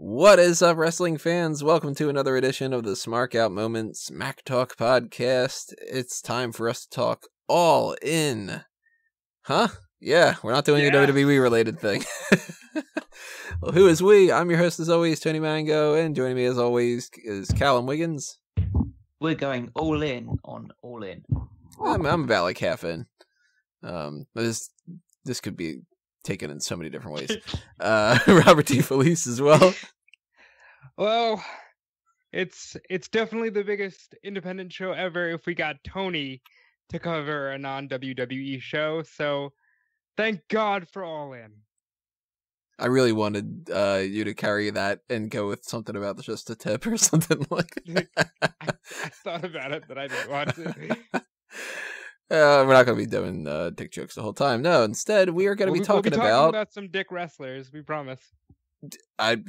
What is up, wrestling fans? Welcome to another edition of the Smark Out Moment Smack Talk podcast. It's time for us to talk all in. Huh? Yeah, we're not doing a WWE related thing. Well, who is we? I'm your host as always, Tony Mango, and joining me as always is Callum Wiggins. We're going all in on All In. I'm about like half in. This could be taken in so many different ways. Robert T. Felice as well. Well, it's definitely the biggest independent show ever if we got Tony to cover a non-WWE show, so thank God for All In. I really wanted you to carry that and go with something about just a tip or something like that. I thought about it, but I didn't want to. We're not going to be doing dick jokes the whole time. No, instead, we are going to be talking about some dick wrestlers, we promise.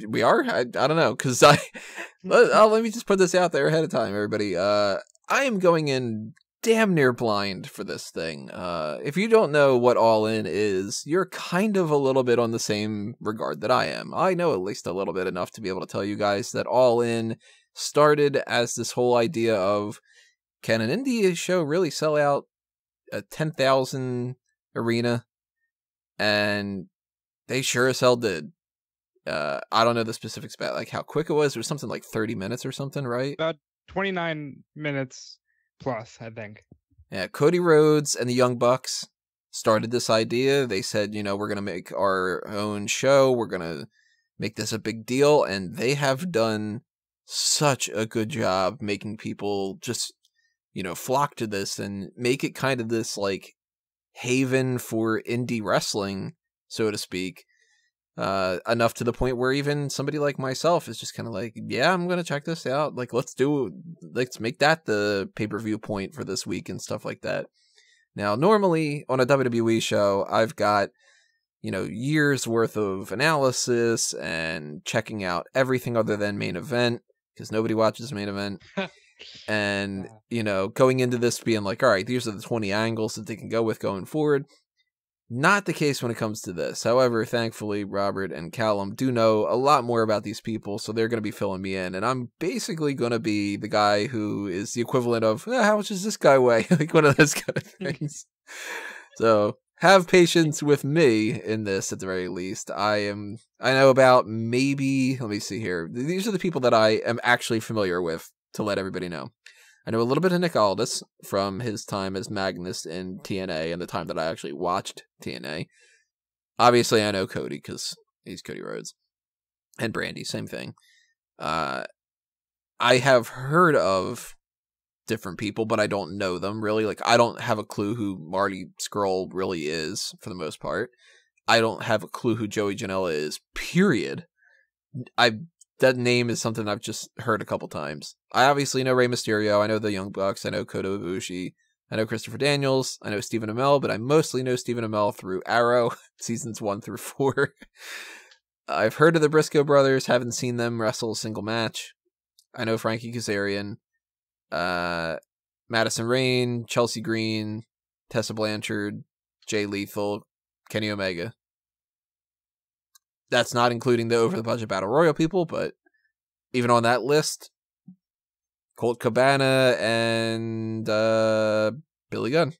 We are? I don't know, because let me just put this out there ahead of time, everybody. I am going in damn near blind for this thing. If you don't know what All In is, you're kind of a little bit on the same regard that I am. I know at least a little bit enough to be able to tell you guys that All In started as this whole idea of, can an indie show really sell out a 10,000 arena? And they sure as hell did. I don't know the specifics about like how quick it was. It was something like 30 minutes or something, right? About 29 minutes plus, I think. Yeah, Cody Rhodes and the Young Bucks started this idea. They said, you know, we're going to make our own show. We're going to make this a big deal. And they have done such a good job making people just, you know, flock to this and make it kind of this like haven for indie wrestling, so to speak. Enough to the point where even somebody like myself is just kind of like, yeah, I'm going to check this out. Like, let's make that the pay-per-view point for this week and stuff like that. Now, normally on a WWE show, I've got, you know, years worth of analysis and checking out everything other than main event because nobody watches main event. And, you know, going into this being like, all right, these are the 20 angles that they can go with going forward. Not the case when it comes to this. However, thankfully, Robert and Callum do know a lot more about these people, so they're going to be filling me in. And I'm basically going to be the guy who is the equivalent of, how much does this guy weigh? Like one of those kind of things. So have patience with me in this at the very least. I know about maybe, let me see here. These are the people that I am actually familiar with to let everybody know. I know a little bit of Nick Aldis from his time as Magnus in TNA and the time that I actually watched TNA. Obviously, I know Cody because he's Cody Rhodes. And Brandy, same thing. I have heard of different people, but I don't know them really. Like, I don't have a clue who Marty Scurll really is for the most part. I don't have a clue who Joey Janela is, period. That name is something I've just heard a couple times. I obviously know Rey Mysterio. I know the Young Bucks. I know Kota Ibushi. I know Christopher Daniels. I know Stephen Amell, but I mostly know Stephen Amell through Arrow, seasons 1 through 4. I've heard of the Briscoe brothers. Haven't seen them wrestle a single match. I know Frankie Kazarian, Madison Rayne, Chelsea Green, Tessa Blanchard, Jay Lethal, Kenny Omega. That's not including the over-the-budget Battle Royal people, but even on that list, Colt Cabana and Billy Gunn.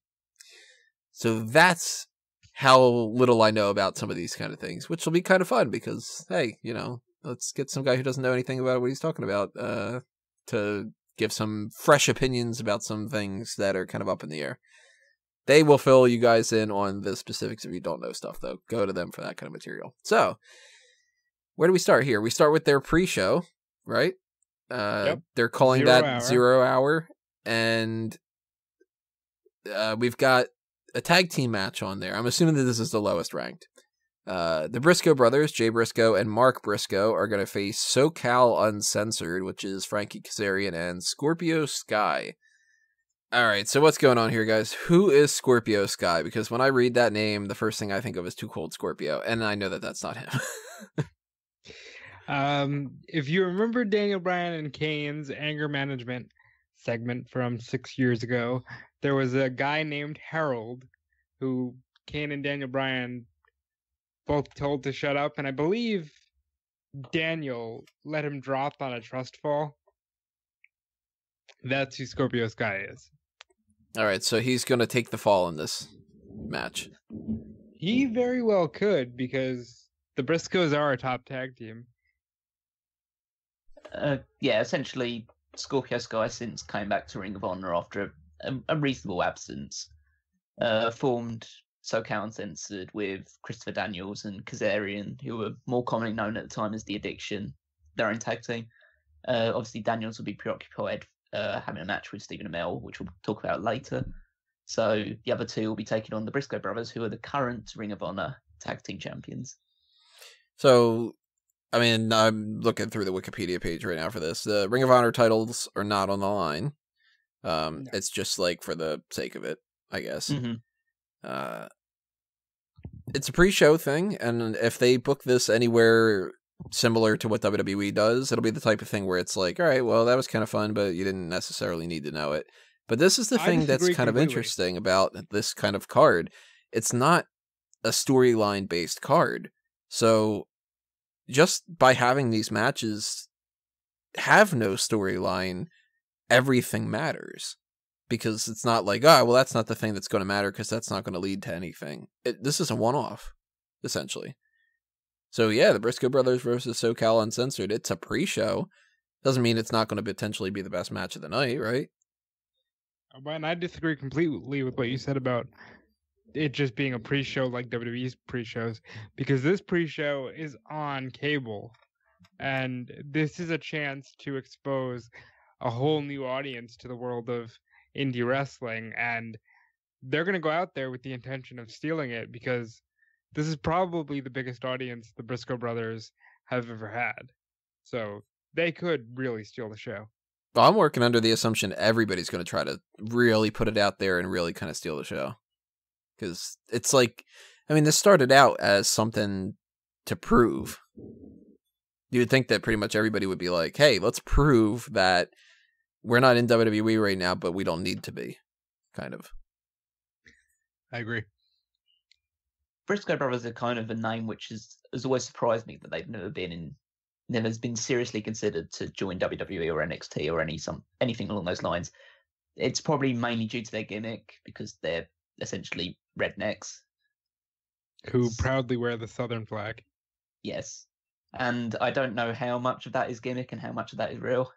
So that's how little I know about some of these kind of things, which will be kind of fun because, hey, you know, let's get some guy who doesn't know anything about what he's talking about to give some fresh opinions about some things that are kind of up in the air. They will fill you guys in on the specifics if you don't know stuff, though. Go to them for that kind of material. So, where do we start here? We start with their pre-show, right? Yep. They're calling that 0 hour. And we've got a tag team match on there. I'm assuming that this is the lowest ranked. The Briscoe brothers, Jay Briscoe and Mark Briscoe, are going to face SoCal Uncensored, which is Frankie Kazarian and Scorpio Sky. All right, so what's going on here, guys? Who is Scorpio Sky? Because when I read that name, the first thing I think of is Too Cold Scorpio, and I know that that's not him. If you remember Daniel Bryan and Kane's anger management segment from 6 years ago, there was a guy named Harold who Kane and Daniel Bryan both told to shut up, and I believe Daniel let him drop on a trust fall, that's who Scorpio Sky is. All right, so he's going to take the fall in this match. He very well could, because the Briscoes are a top tag team. Yeah, essentially, Scorpio Sky since came back to Ring of Honor after a reasonable absence, formed SoCal Uncensored with Christopher Daniels and Kazarian, who were more commonly known at the time as The Addiction, their own tag team. Obviously, Daniels will be preoccupied having a match with Stephen Amell, which we'll talk about later. So the other two will be taking on the Briscoe brothers, who are the current Ring of Honor tag team champions. So, I mean, I'm looking through the Wikipedia page right now for this. The Ring of Honor titles are not on the line. No. It's just like for the sake of it, I guess. Mm-hmm. It's a pre-show thing, and if they book this anywhere similar to what WWE does, it'll be the type of thing where it's like, all right, well, that was kind of fun, but you didn't necessarily need to know it. But this is the thing that's kind of interesting about this kind of card. It's not a storyline-based card. So just by having these matches have no storyline, everything matters. Because it's not like, well, that's not the thing that's going to matter because that's not going to lead to anything. This is a one-off, essentially. So yeah, the Briscoe brothers versus SoCal Uncensored, it's a pre-show. Doesn't mean it's not going to potentially be the best match of the night, right? And I disagree completely with what you said about it just being a pre-show like WWE's pre-shows, because this pre-show is on cable, and this is a chance to expose a whole new audience to the world of indie wrestling, and they're going to go out there with the intention of stealing it, because this is probably the biggest audience the Briscoe brothers have ever had. So they could really steal the show. Well, I'm working under the assumption everybody's going to try to really put it out there and really kind of steal the show. Because it's like, I mean, this started out as something to prove. You would think that pretty much everybody would be like, hey, let's prove that we're not in WWE right now, but we don't need to be, kind of. I agree. Briscoe brothers are kind of a name which has always surprised me that they've never been seriously considered to join WWE or NXT or anything along those lines. It's probably mainly due to their gimmick, because they're essentially rednecks who proudly wear the Southern flag. Yes, and I don't know how much of that is gimmick and how much of that is real.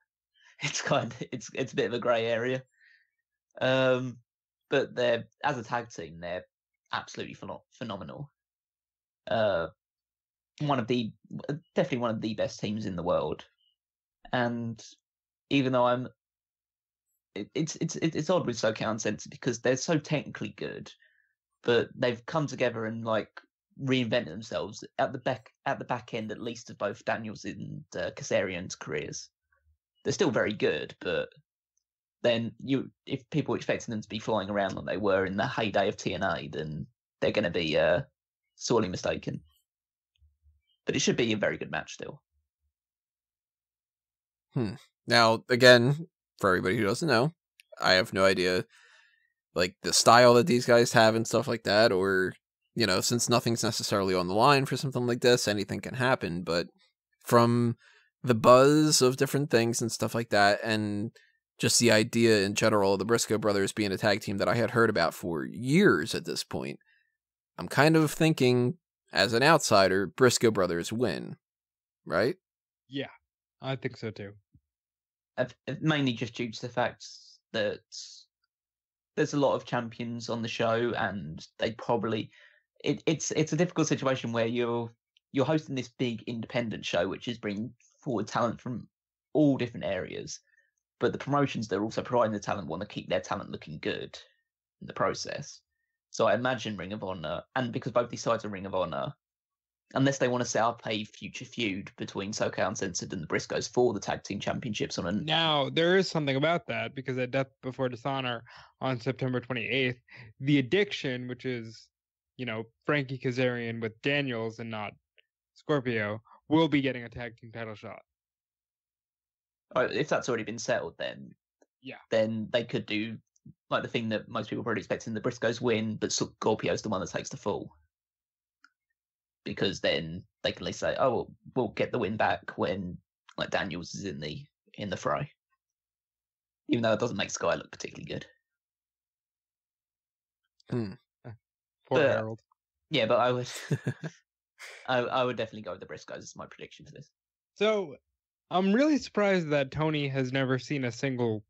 It's a bit of a grey area. But they're, as a tag team, they're absolutely phenomenal. Definitely one of the best teams in the world. And even though it's odd with SoCal Uncensored because they're so technically good, but they've come together and like reinvented themselves at the back end, at least, of both Daniels and Kazarian's careers. They're still very good, but then if people are expecting them to be flying around like they were in the heyday of TNA, then they're going to be sorely mistaken. But it should be a very good match still. Now, again, for everybody who doesn't know, I have no idea, like, the style that these guys have and stuff like that, or, you know, since nothing's necessarily on the line for something like this, anything can happen, but from the buzz of different things and stuff like that, and just the idea in general of the Briscoe brothers being a tag team that I had heard about for years at this point, I'm kind of thinking, as an outsider, Briscoe brothers win, right? Yeah, I think so too. Mainly just due to the fact that there's a lot of champions on the show, and they probably it's a difficult situation where you're hosting this big independent show, which is bringing forward talent from all different areas, but the promotions that are also providing the talent want to keep their talent looking good in the process. So I imagine Ring of Honor, and because both these sides are Ring of Honor, unless they want to set up a future feud between SoCal Uncensored and the Briscoes for the tag team championships Now, there is something about that, because at Death Before Dishonor on September 28th, The Addiction, which is, you know, Frankie Kazarian with Daniels and not Scorpio, will be getting a tag team title shot. If that's already been settled, then they could do like the thing that most people are probably expecting: the Briscoes win, but Scorpio's the one that takes the fall. because then they can at least say, "Oh, well, we'll get the win back when like Daniels is in the fray," even though it doesn't make Sky look particularly good. Poor But- Harold. Yeah, but I would, I would definitely go with the Briscoes as my prediction for this. So I'm really surprised that Tony has never seen a single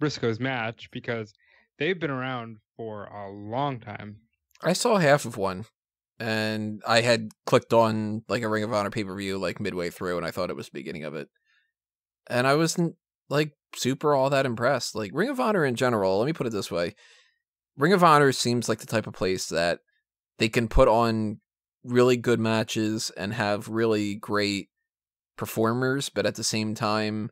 Briscoes match because they've been around for a long time. I saw half of one, and I had clicked on like a Ring of Honor pay-per-view like midway through, and I thought it was the beginning of it. And I wasn't like super all that impressed. Like Ring of Honor in general, let me put it this way. Ring of Honor seems like the type of place that they can put on really good matches and have really great performers, but at the same time,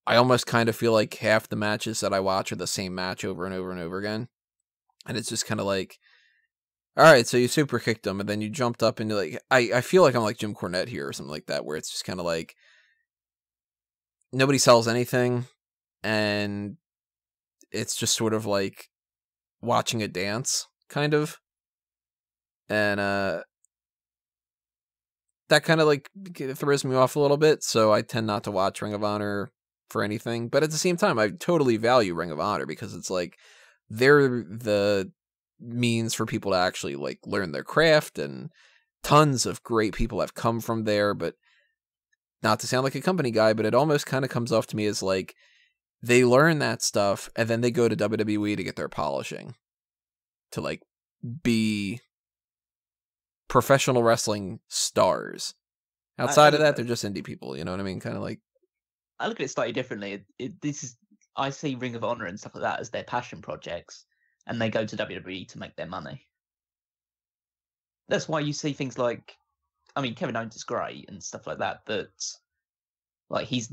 I almost kind of feel like half the matches that I watch are the same match over and over and over again. And it's just kind of like, all right, so you super kicked them, and then you jumped up into like, I feel like I'm like Jim Cornette here or something like that, where it's just kind of like, nobody sells anything, and it's just sort of like watching a dance, kind of. And that kind of like throws me off a little bit, so I tend not to watch Ring of Honor for anything. But at the same time, I totally value Ring of Honor because it's like they're the means for people to actually like learn their craft, and tons of great people have come from there. But not to sound like a company guy, but it almost kind of comes off to me as like they learn that stuff and then they go to WWE to get their polishing, to like be professional wrestling stars. Outside of that, they're just indie people. You know what I mean? Kind of like. I look at it slightly differently. I see Ring of Honor and stuff like that as their passion projects, and they go to WWE to make their money. That's why you see things like, I mean, Kevin Owens is great and stuff like that, but like he's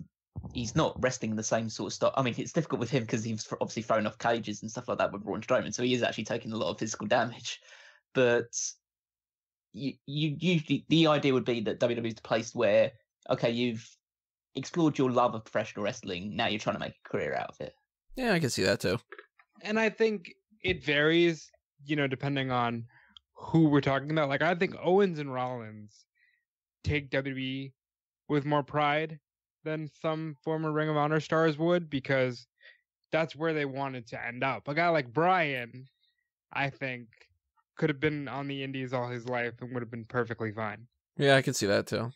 not wrestling the same sort of stuff. I mean, it's difficult with him because he's obviously thrown off cages and stuff like that with Braun Strowman, so he is actually taking a lot of physical damage. But you usually, the idea would be that WWE is the place where, okay, you've explored your love of professional wrestling, now you're trying to make a career out of it. Yeah, I can see that too. And I think it varies, depending on who we're talking about. Like, I think Owens and Rollins take WWE with more pride than some former Ring of Honor stars would, because that's where they wanted to end up. A guy like Bryan, I think, could have been on the indies all his life and would have been perfectly fine. Yeah, I can see that too.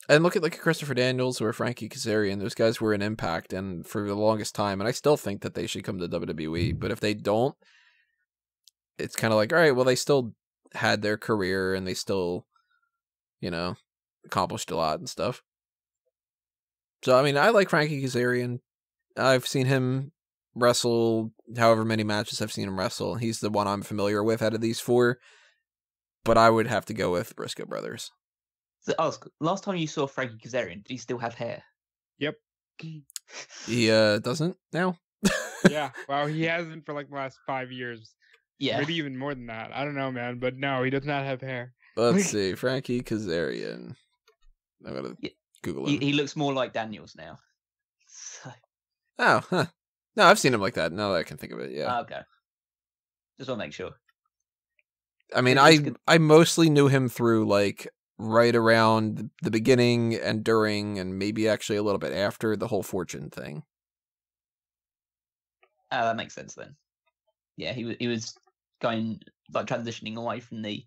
And look at like Christopher Daniels or Frankie Kazarian. Those guys were in Impact and for the longest time, and I still think that they should come to WWE. But if they don't, it's kind of like, all right, well, they still had their career and they still, accomplished a lot and stuff. So, I mean, I like Frankie Kazarian. I've seen him wrestle however many matches I've seen him wrestle. He's the one I'm familiar with out of these four. But I would have to go with Briscoe Brothers. So ask, last time you saw Frankie Kazarian, did he still have hair? Yep. He doesn't now? Yeah. Well, he hasn't for like the last 5 years. Yeah. Maybe even more than that. I don't know, man. But no, he does not have hair. Let's see. Frankie Kazarian. I'm going to Google him. He looks more like Daniels now. So, Oh, huh. No, I've seen him like that. Now that I can think of it, yeah. okay. Just want to make sure. I mean, I mostly knew him through, like, right around the beginning and during and maybe actually a little bit after the whole Fortune thing. That makes sense then. Yeah, he was going, like, transitioning away from the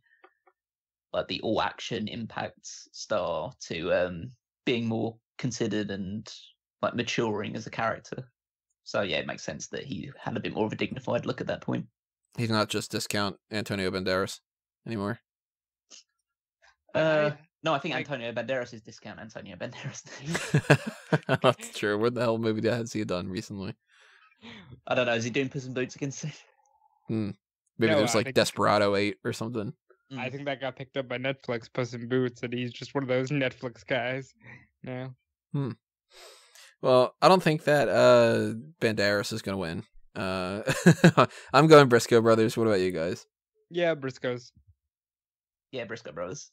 all-action Impact star to being more considered and, like, maturing as a character. So, yeah, it makes sense that he had a bit more of a dignified look at that point. He's not just discount Antonio Banderas anymore. No, I think Antonio Banderas is discount Antonio Banderas. That's true. What the hell movie has he done recently? I don't know. Is he doing Puss in Boots again soon? Maybe No, there's I like think- Desperado 8 or something. I think that got picked up by Netflix, Puss in Boots, and he's just one of those Netflix guys. No. Well, I don't think that Banderas is going to win. I'm going Briscoe Brothers. What about you guys? Yeah, Briscoes. Yeah, Briscoe Brothers.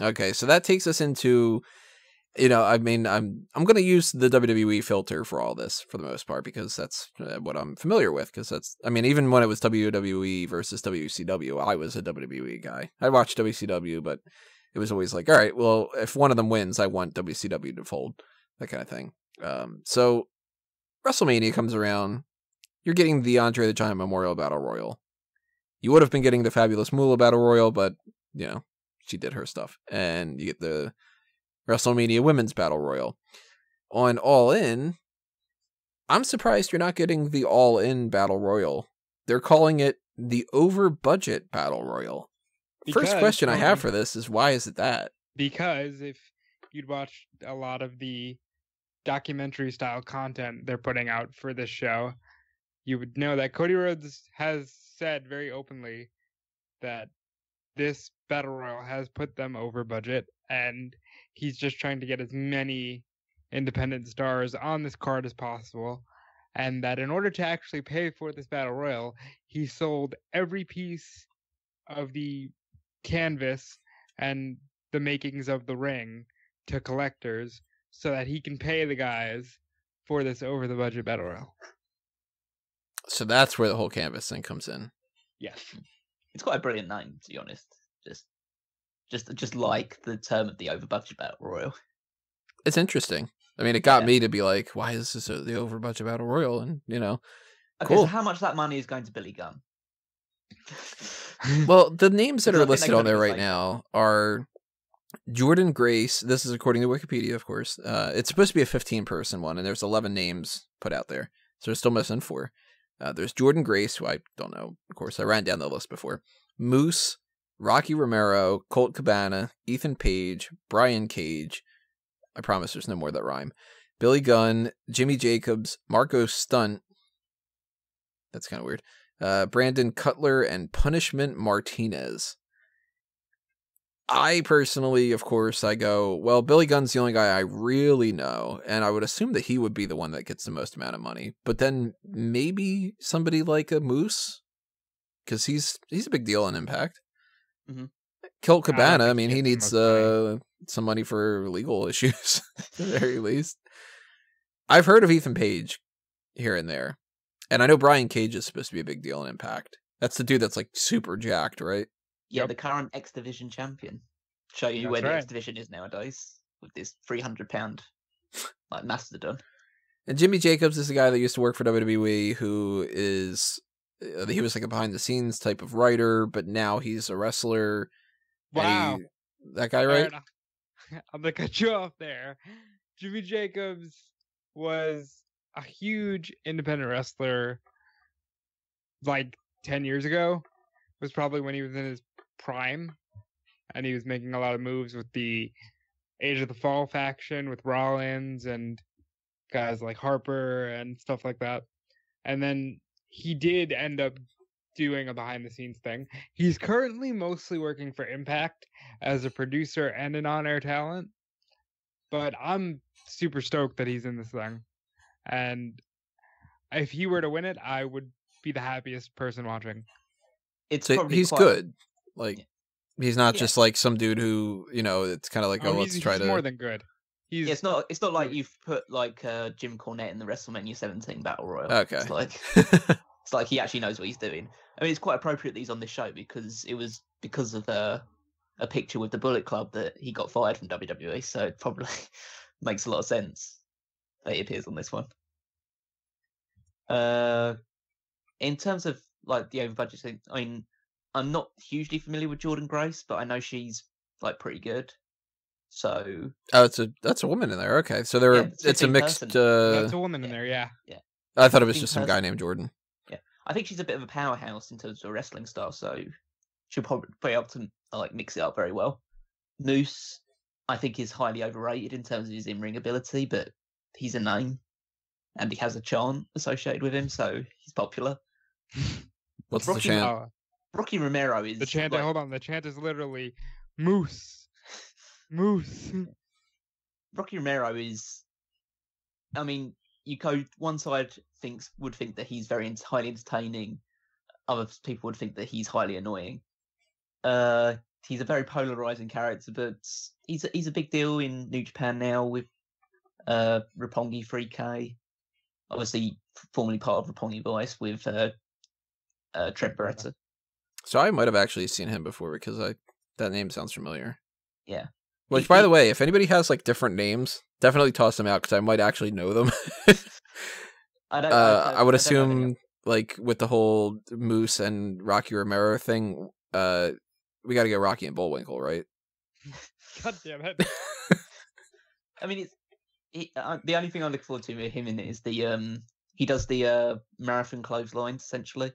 Okay, so that takes us into I mean, I'm gonna use the WWE filter for all this for the most part because that's what I'm familiar with. Because I mean, even when it was WWE versus WCW, I was a WWE guy. I watched WCW, but it was always like, all right, well, if one of them wins, I want WCW to fold, that kind of thing. So WrestleMania comes around, you're getting the Andre the Giant Memorial Battle Royal. You would have been getting the Fabulous Moolah Battle Royal, but she did her stuff, and you get the WrestleMania Women's Battle Royal. On All In, I'm surprised you're not getting the All In Battle Royal. They're calling it the Over Budget Battle Royal. First question I have for this is, why is it that? Because if you'd watched a lot of the documentary style content they're putting out for this show, you would know that Cody Rhodes has said very openly that this Battle Royal has put them over budget, and he's just trying to get as many independent stars on this card as possible, and that in order to actually pay for this Battle Royal, he sold every piece of the canvas and the makings of the ring to collectors so that he can pay the guys for this over-the-budget Battle Royal. So that's where the whole canvas thing comes in. Yes. It's quite a brilliant name, to be honest. Just like the term of the over-budget Battle Royal. It's interesting. I mean, it got me to be like, why is this the over-budget Battle Royal? And, Okay, cool. So how much of that money is going to Billy Gunn? Well, the names that are listed on there right now are Jordan Grace. This is according to Wikipedia, of course. It's supposed to be a 15-person one, and there's 11 names put out there. So they're still missing 4. There's Jordan Grace, who I don't know. Of course, I ran down the list before. Moose, Rocky Romero, Colt Cabana, Ethan Page, Brian Cage. I promise there's no more that rhyme. Billy Gunn, Jimmy Jacobs, Marco Stunt. That's kind of weird. Brandon Cutler, and Punishment Martinez. I personally, of course, I go, well, Billy Gunn's the only guy I really know, and I would assume that he would be the one that gets the most amount of money. But then maybe somebody like a Moose, because he's a big deal in Impact. Mm-hmm. Colt Cabana, I mean, he needs some money for legal issues, at the very least. I've heard of Ethan Page here and there. And I know Brian Cage is supposed to be a big deal in Impact. That's the dude that's like super jacked, right? Yeah, the current X Division champion. Show you where the X Division is nowadays with this 300-pound like mastodon. And Jimmy Jacobs is the guy that used to work for WWE, who is he was like a behind the scenes type of writer, but now he's a wrestler. Wow, that guy, right? I'm gonna cut you off there. Jimmy Jacobs was a huge independent wrestler like 10 years ago. It was probably when he was in his prime, and he was making a lot of moves with the Age of the Fall faction with Rollins and guys like Harper and stuff like that. And then he did end up doing a behind the scenes thing. He's currently mostly working for Impact as a producer and an on-air talent, but I'm super stoked that he's in this thing. And if he were to win it, I would be the happiest person watching. He's good. Like, he's not just like some dude who, it's kind of like, let's try to. He's more than good. It's not like you've put like Jim Cornette in the WrestleMania 17 Battle Royal. Okay. It's like he actually knows what he's doing. I mean, it's quite appropriate that he's on this show because it was because of a picture with the Bullet Club that he got fired from WWE. So it probably makes a lot of sense that he appears on this one. In terms of like the over budget thing, I mean, I'm not hugely familiar with Jordan Grace, but I know she's like pretty good. So that's a woman in there. Okay, so it's a mixed. That's a woman in there. Yeah. I thought it was just some guy named Jordan. Yeah, I think she's a bit of a powerhouse in terms of wrestling style, so she'll probably be able to like mix it up very well. Moose, I think, is highly overrated in terms of his in-ring ability, but he's a name, and he has a chant associated with him, so he's popular. What's the chant? Rocky Romero is the chant. Hold on, the chant is literally Moose. Moose. Rocky Romero is, I mean, one side would think that he's highly entertaining. Other people would think that he's highly annoying. he's a very polarizing character, but he's a big deal in New Japan now with Roppongi 3K. Obviously, formerly part of Roppongi Vice with Trent Beretta. So I might have actually seen him before because that name sounds familiar. Yeah. Which, by the way, if anybody has like different names, definitely toss them out because I might actually know them. I would assume, like with the whole Moose and Rocky Romero thing, we got to get Rocky and Bullwinkle, right? God damn it! I mean, the only thing I look forward to with him in it is he does the marathon clotheslines essentially,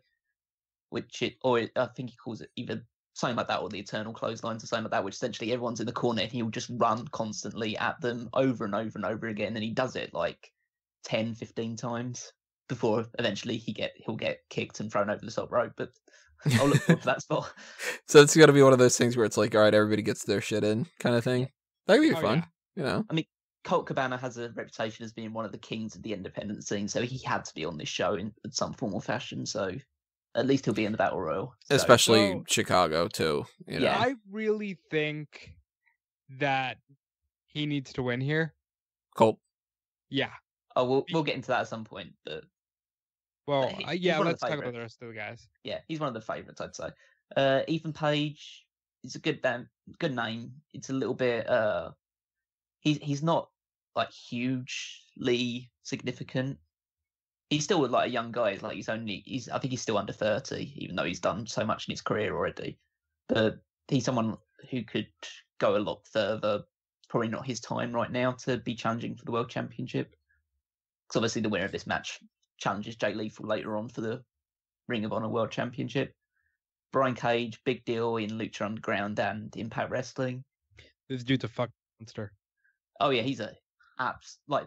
I think he calls it either something like that or the eternal clotheslines or something like that, which essentially everyone's in the corner and he'll just run constantly at them over and over and over again, and he does it like 10, 15 times before eventually he'll get kicked and thrown over the top rope. But I'll look forward to that spot. So it's got to be one of those things where it's like, all right, everybody gets their shit in kind of thing. Yeah. That could be fun, you know. I mean, Colt Cabana has a reputation as being one of the kings of the independent scene, so he had to be on this show in some form or fashion. So at least he'll be in the Battle Royal. So. Especially Chicago, too. You know? Yeah, I really think that he needs to win here. Colt. Yeah. Oh, we'll get into that at some point. But let's talk about the rest of the guys. Yeah, he's one of the favourites, I'd say. Ethan Page is a good name. It's a little bit. He's not like hugely significant. He's still like a young guy. Like I think he's still under 30, even though he's done so much in his career already. But he's someone who could go a lot further. Probably not his time right now to be challenging for the World Championship. Because obviously the winner of this match challenges Jay Lethal later on for the Ring of Honor World Championship. Brian Cage, big deal in Lucha Underground and Impact Wrestling. This dude's a fucking monster. Oh yeah, he's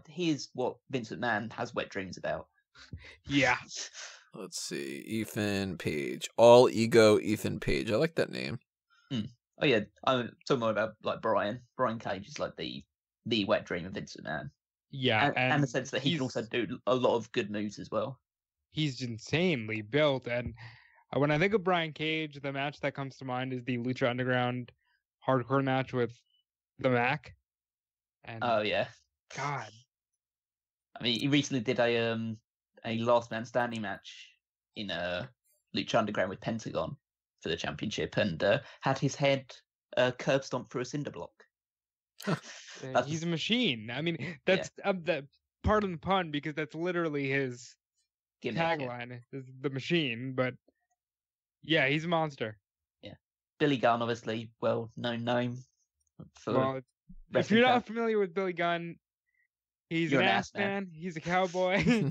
here's what Vince McMahon has wet dreams about. Yeah. Let's see. Ethan Page. All Ego Ethan Page. I like that name. Oh yeah, I'm talking more about like Brian. Brian Cage is like the wet dream of Vince McMahon. Yeah, and the sense that he can also do a lot of good moves as well. He's insanely built, and when I think of Brian Cage, the match that comes to mind is the Lucha Underground hardcore match with the Mac. And oh yeah, God. I mean, he recently did a last man standing match in Lucha Underground with Pentagón for the championship, and had his head curb stomped through a cinder block. He's a machine. I mean, that's that part of the pun, because that's literally his tagline, is the machine. But yeah, he's a monster. Yeah, Billy Gunn, obviously, well-known name. If you're not familiar with Billy Gunn, he's an ass man. He's a cowboy.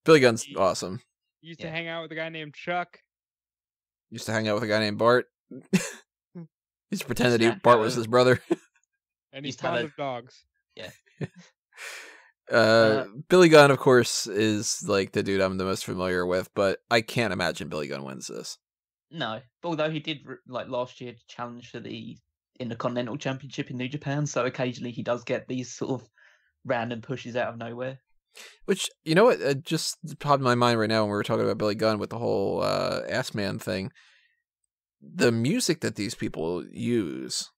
Billy Gunn's awesome. Used to hang out with a guy named Chuck. Used to hang out with a guy named Bart. He used to pretend that Bart was his brother. And he's fond of dogs. Yeah. Billy Gunn, of course, is like the dude I'm the most familiar with, but I can't imagine Billy Gunn wins this. No, but although he did like last year challenge for the Intercontinental Championship in New Japan, so occasionally he does get these sort of random pushes out of nowhere. Which, you know what, just popped in my mind right now when we were talking about Billy Gunn with the whole Ass Man thing. The music that these people use,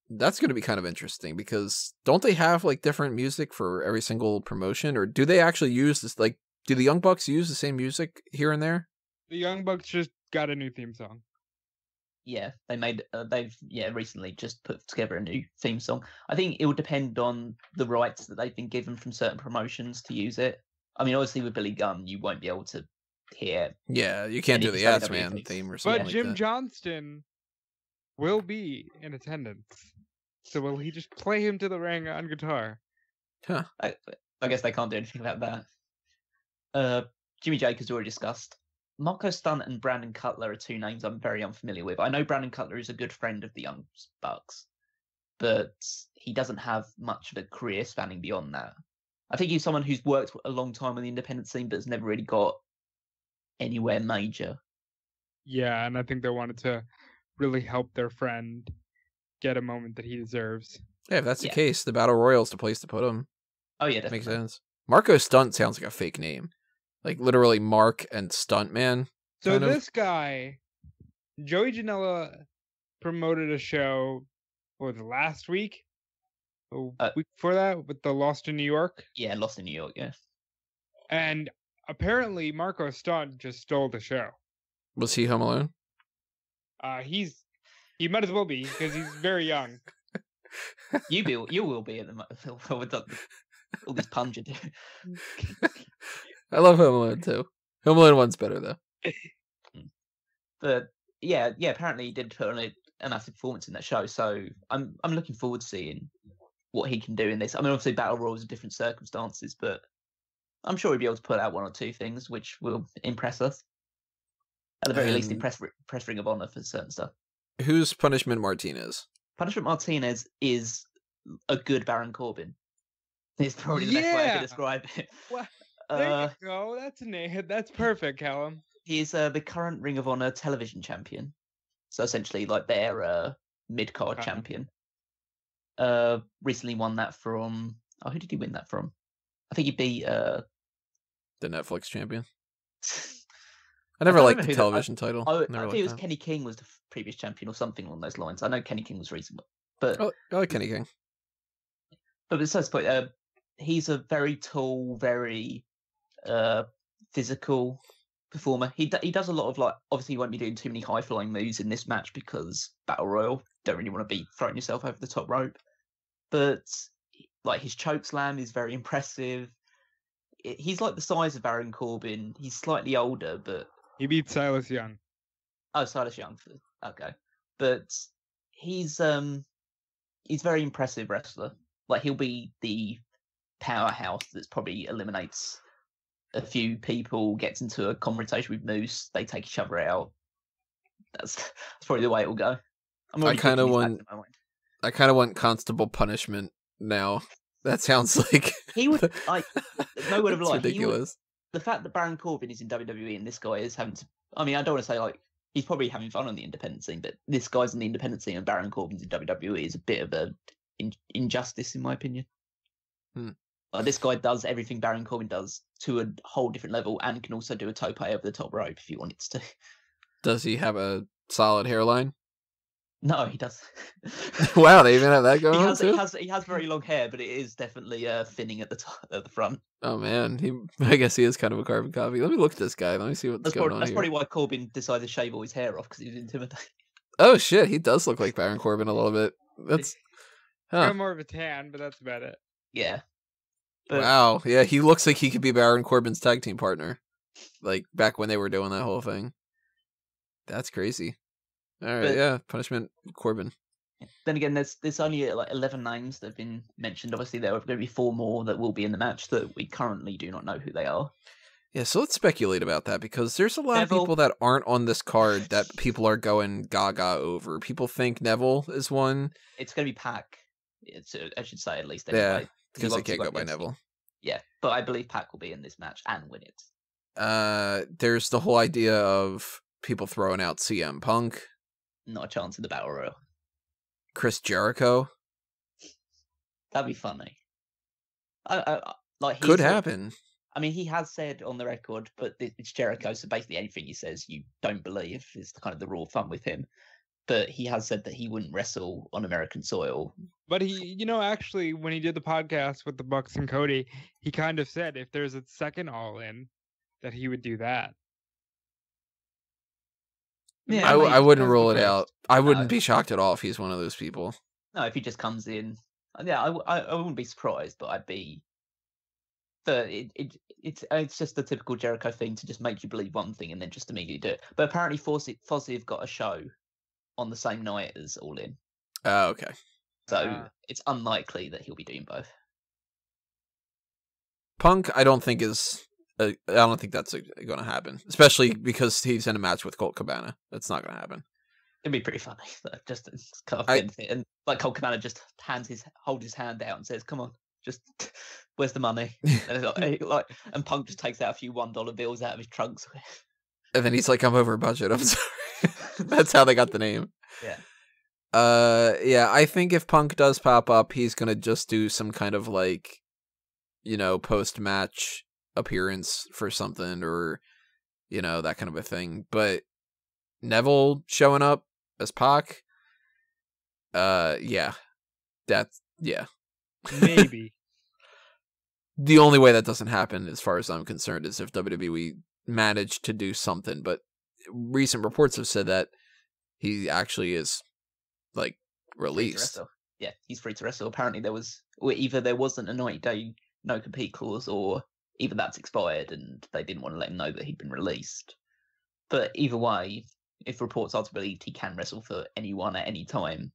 that's going to be kind of interesting, because don't they have like different music for every single promotion, or do they actually use this? Like, do the Young Bucks use the same music here and there? The Young Bucks just got a new theme song. Yeah, they've recently just put together a new theme song. I think it will depend on the rights that they've been given from certain promotions to use it. I mean, obviously with Billy Gunn, you won't be able to hear. Yeah, you can't do the Ass Man theme or something. But Jim Johnston will be in attendance. So will he just play him to the ring on guitar? Huh. I guess they can't do anything about that. Jimmy Jacobs already discussed. Marco Stunt and Brandon Cutler are two names I'm very unfamiliar with. I know Brandon Cutler is a good friend of the Young Bucks, but he doesn't have much of a career spanning beyond that. I think he's someone who's worked a long time on the independent scene, but has never really got anywhere major. Yeah, and I think they wanted to really help their friend get a moment that he deserves. Yeah, if that's the case, the Battle Royale's the place to put him. Oh yeah, definitely. Makes sense. Marco Stunt sounds like a fake name. Like literally Mark and Stuntman. So this guy Joey Janela promoted a show for the last week, a week before that, with the Lost in New York. Yeah, Lost in New York, yeah. And apparently Marco Stunt just stole the show. Was he home alone? He might as well be, because he's very young. You will be at the with all these puns you do. I love Home Alone too. Home Alone 1's better though. But yeah, apparently he did put on a massive performance in that show, so I'm looking forward to seeing what he can do in this. I mean, obviously battle royals are different circumstances, but I'm sure he'll be able to put out one or two things which will impress us. At the very least, impress Ring of Honor for certain stuff. Who's Punishment Martinez? Punishment Martinez is a good Baron Corbin. It's probably the best way I can describe it. Well, there you go. That's a name. That's perfect, Callum. He's the current Ring of Honor television champion. So essentially, like their mid-card champion. Recently won that from... Oh, who did he win that from? I think he beat... The Netflix champion. I never liked the television title. I think it was Kenny King was the previous champion or something along those lines. I know Kenny King was recent, but I like Kenny King. But besides the point, he's a very tall, very physical performer. He does a lot of obviously he won't be doing too many high flying moves in this match because Battle Royal don't really want to be throwing yourself over the top rope. But his choke slam is very impressive. He's like the size of Baron Corbin. He's slightly older, but he beat Silas Young. Oh, Silas Young. Okay, but he's very impressive wrestler. He'll be the powerhouse that's probably eliminates a few people, gets into a confrontation with Moose, they take each other out. That's probably the way it will go. I kind of want Constable Punishment now. That sounds like he would. No word of lie. Ridiculous. The fact that Baron Corbin is in WWE and this guy is having to. I mean, I don't want to say he's probably having fun on the independent scene, but this guy's on the independent scene and Baron Corbin's in WWE is a bit of a injustice in my opinion. This guy does everything Baron Corbin does to a whole different level and can also do a tope over the top rope if he wanted to. Does he have a solid hairline? No, he does. Wow, they even have that going on too? He has very long hair, but it is definitely thinning at the front. Oh man, I guess he is kind of a carbon copy. Let me look at this guy. Let me see what's going on. That's probably why Corbin decided to shave all his hair off because he was intimidated. Oh shit, he does look like Baron Corbin a little bit. That's more of a tan, but that's about it. Yeah. Wow, yeah, he looks like he could be Baron Corbin's tag team partner, like back when they were doing that whole thing. That's crazy. All right, Punishment Corbin. Then again, there's only 11 names that have been mentioned. Obviously, there are going to be 4 more that will be in the match that we currently do not know who they are. Yeah, so let's speculate about that because there's a lot of people that aren't on this card that people are going gaga over. People think Neville is one. It's going to be Pac. I should say at least. Anyway. Yeah, because they can't go by Neville. Yeah, but I believe Pac will be in this match and win it. There's the whole idea of people throwing out CM Punk. Not a chance in the Battle Royal. Chris Jericho. That'd be funny. Could happen. I mean, he has said on the record, but it's Jericho, so basically anything he says you don't believe is kind of the rule of thumb with him. But he has said that he wouldn't wrestle on American soil. But he, actually, when he did the podcast with the Bucks and Cody, he kind of said if there's a second All-In, that he would do that. Yeah, I wouldn't rule it out. I wouldn't be shocked at all if he's one of those people. No, if he just comes in, yeah, I wouldn't be surprised, but I'd be. But it's just the typical Jericho thing to just make you believe one thing and then just immediately do it. But apparently, Fozzy have got a show on the same night as All In. Oh, okay. So it's unlikely that he'll be doing both. Punk, I don't think that's going to happen, especially because he's in a match with Colt Cabana. That's not going to happen. It'd be pretty funny, just to cut off anything, and Colt Cabana just holds his hand out and says, "Come on, just where's the money?" And Punk just takes out a few $1 bills out of his trunks. And then he's like, "I'm over budget. I'm sorry." That's how they got the name. Yeah. I think if Punk does pop up, he's gonna just do some kind of post-match appearance for something or, that kind of a thing. But Neville showing up as Pac. Yeah. Yeah. Maybe. The only way that doesn't happen, as far as I'm concerned, is if WWE managed to do something. But recent reports have said that he actually is, like, released. Yeah, he's free to wrestle. Apparently either there wasn't a 90-day no-compete clause, or either that's expired and they didn't want to let him know that he'd been released. But either way, if reports are to be believed, he can wrestle for anyone at any time.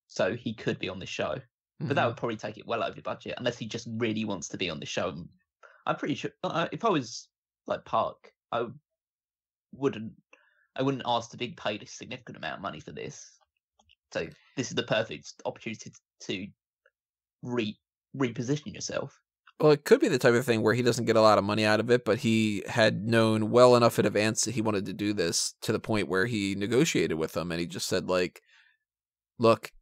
So he could be on the show. But that would probably take it well over budget, unless he just really wants to be on the show. I'm pretty sure if I was like Park, I wouldn't ask to be paid a significant amount of money for this. So this is the perfect opportunity to reposition yourself. Well, it could be the type of thing where he doesn't get a lot of money out of it, but he had known well enough in advance that he wanted to do this, to the point where he negotiated with them, and he just said, like, look,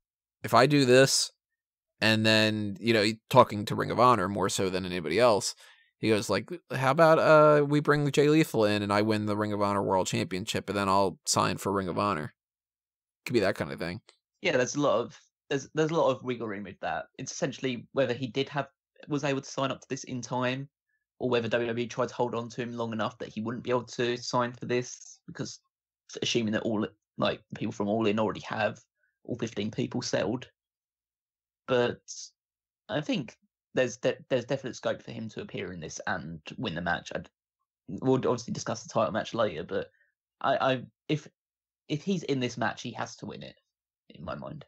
if I do this, and then, you know, talking to Ring of Honor more so than anybody else, he goes, like, how about we bring Jay Lethal in and I win the Ring of Honor World Championship, and then I'll sign for Ring of Honor. Could be that kind of thing. Yeah, there's a lot of wiggle room with that. It's essentially whether he was able to sign up to this in time, or whether WWE tried to hold on to him long enough that he wouldn't be able to sign for this, because assuming that all, like, people from All In already have all 15 people settled. But I think there's definite scope for him to appear in this and win the match. We'll obviously discuss the title match later, but if he's in this match, he has to win it, in my mind.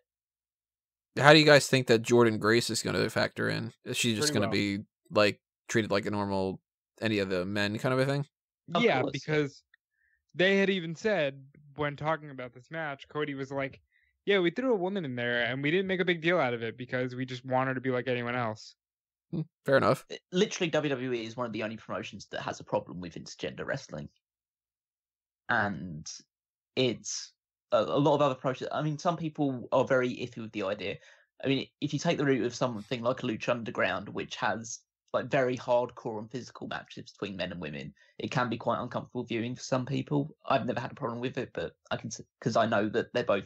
How do you guys think that Jordynne Grace is going to factor in? Is she just going to be, like, treated like a normal any of the men kind of a thing? Yeah, because they had even said, when talking about this match, Cody was like, yeah, we threw a woman in there and we didn't make a big deal out of it because we just want her to be like anyone else. Fair enough. Literally, WWE is one of the only promotions that has a problem with intergender wrestling. And it's a lot of other promotions. I mean, some people are very iffy with the idea. I mean, if you take the route of something like Lucha Underground, which has, like, very hardcore and physical matches between men and women, it can be quite uncomfortable viewing for some people. I've never had a problem with it, but because I know that they're both,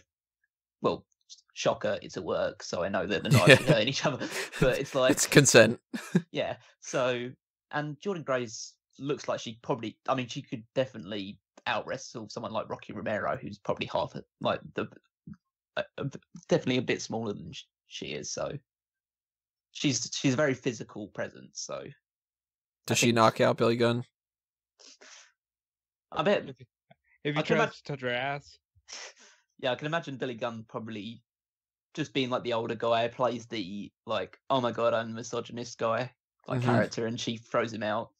well, shocker, it's at work, so I know that they're not actually hurting each other. But it's like, it's consent. Yeah. So, and Jordynne Grace looks like she could definitely out wrestle someone like Rocky Romero, who's probably definitely a bit smaller than she is. So she's a very physical presence. So does she knock out Billy Gunn? I bet if you try to touch her ass. Yeah, I can imagine Billy Gunn probably just being like the older guy, plays the, like, oh my god, I'm a misogynist guy, like, character, and she throws him out.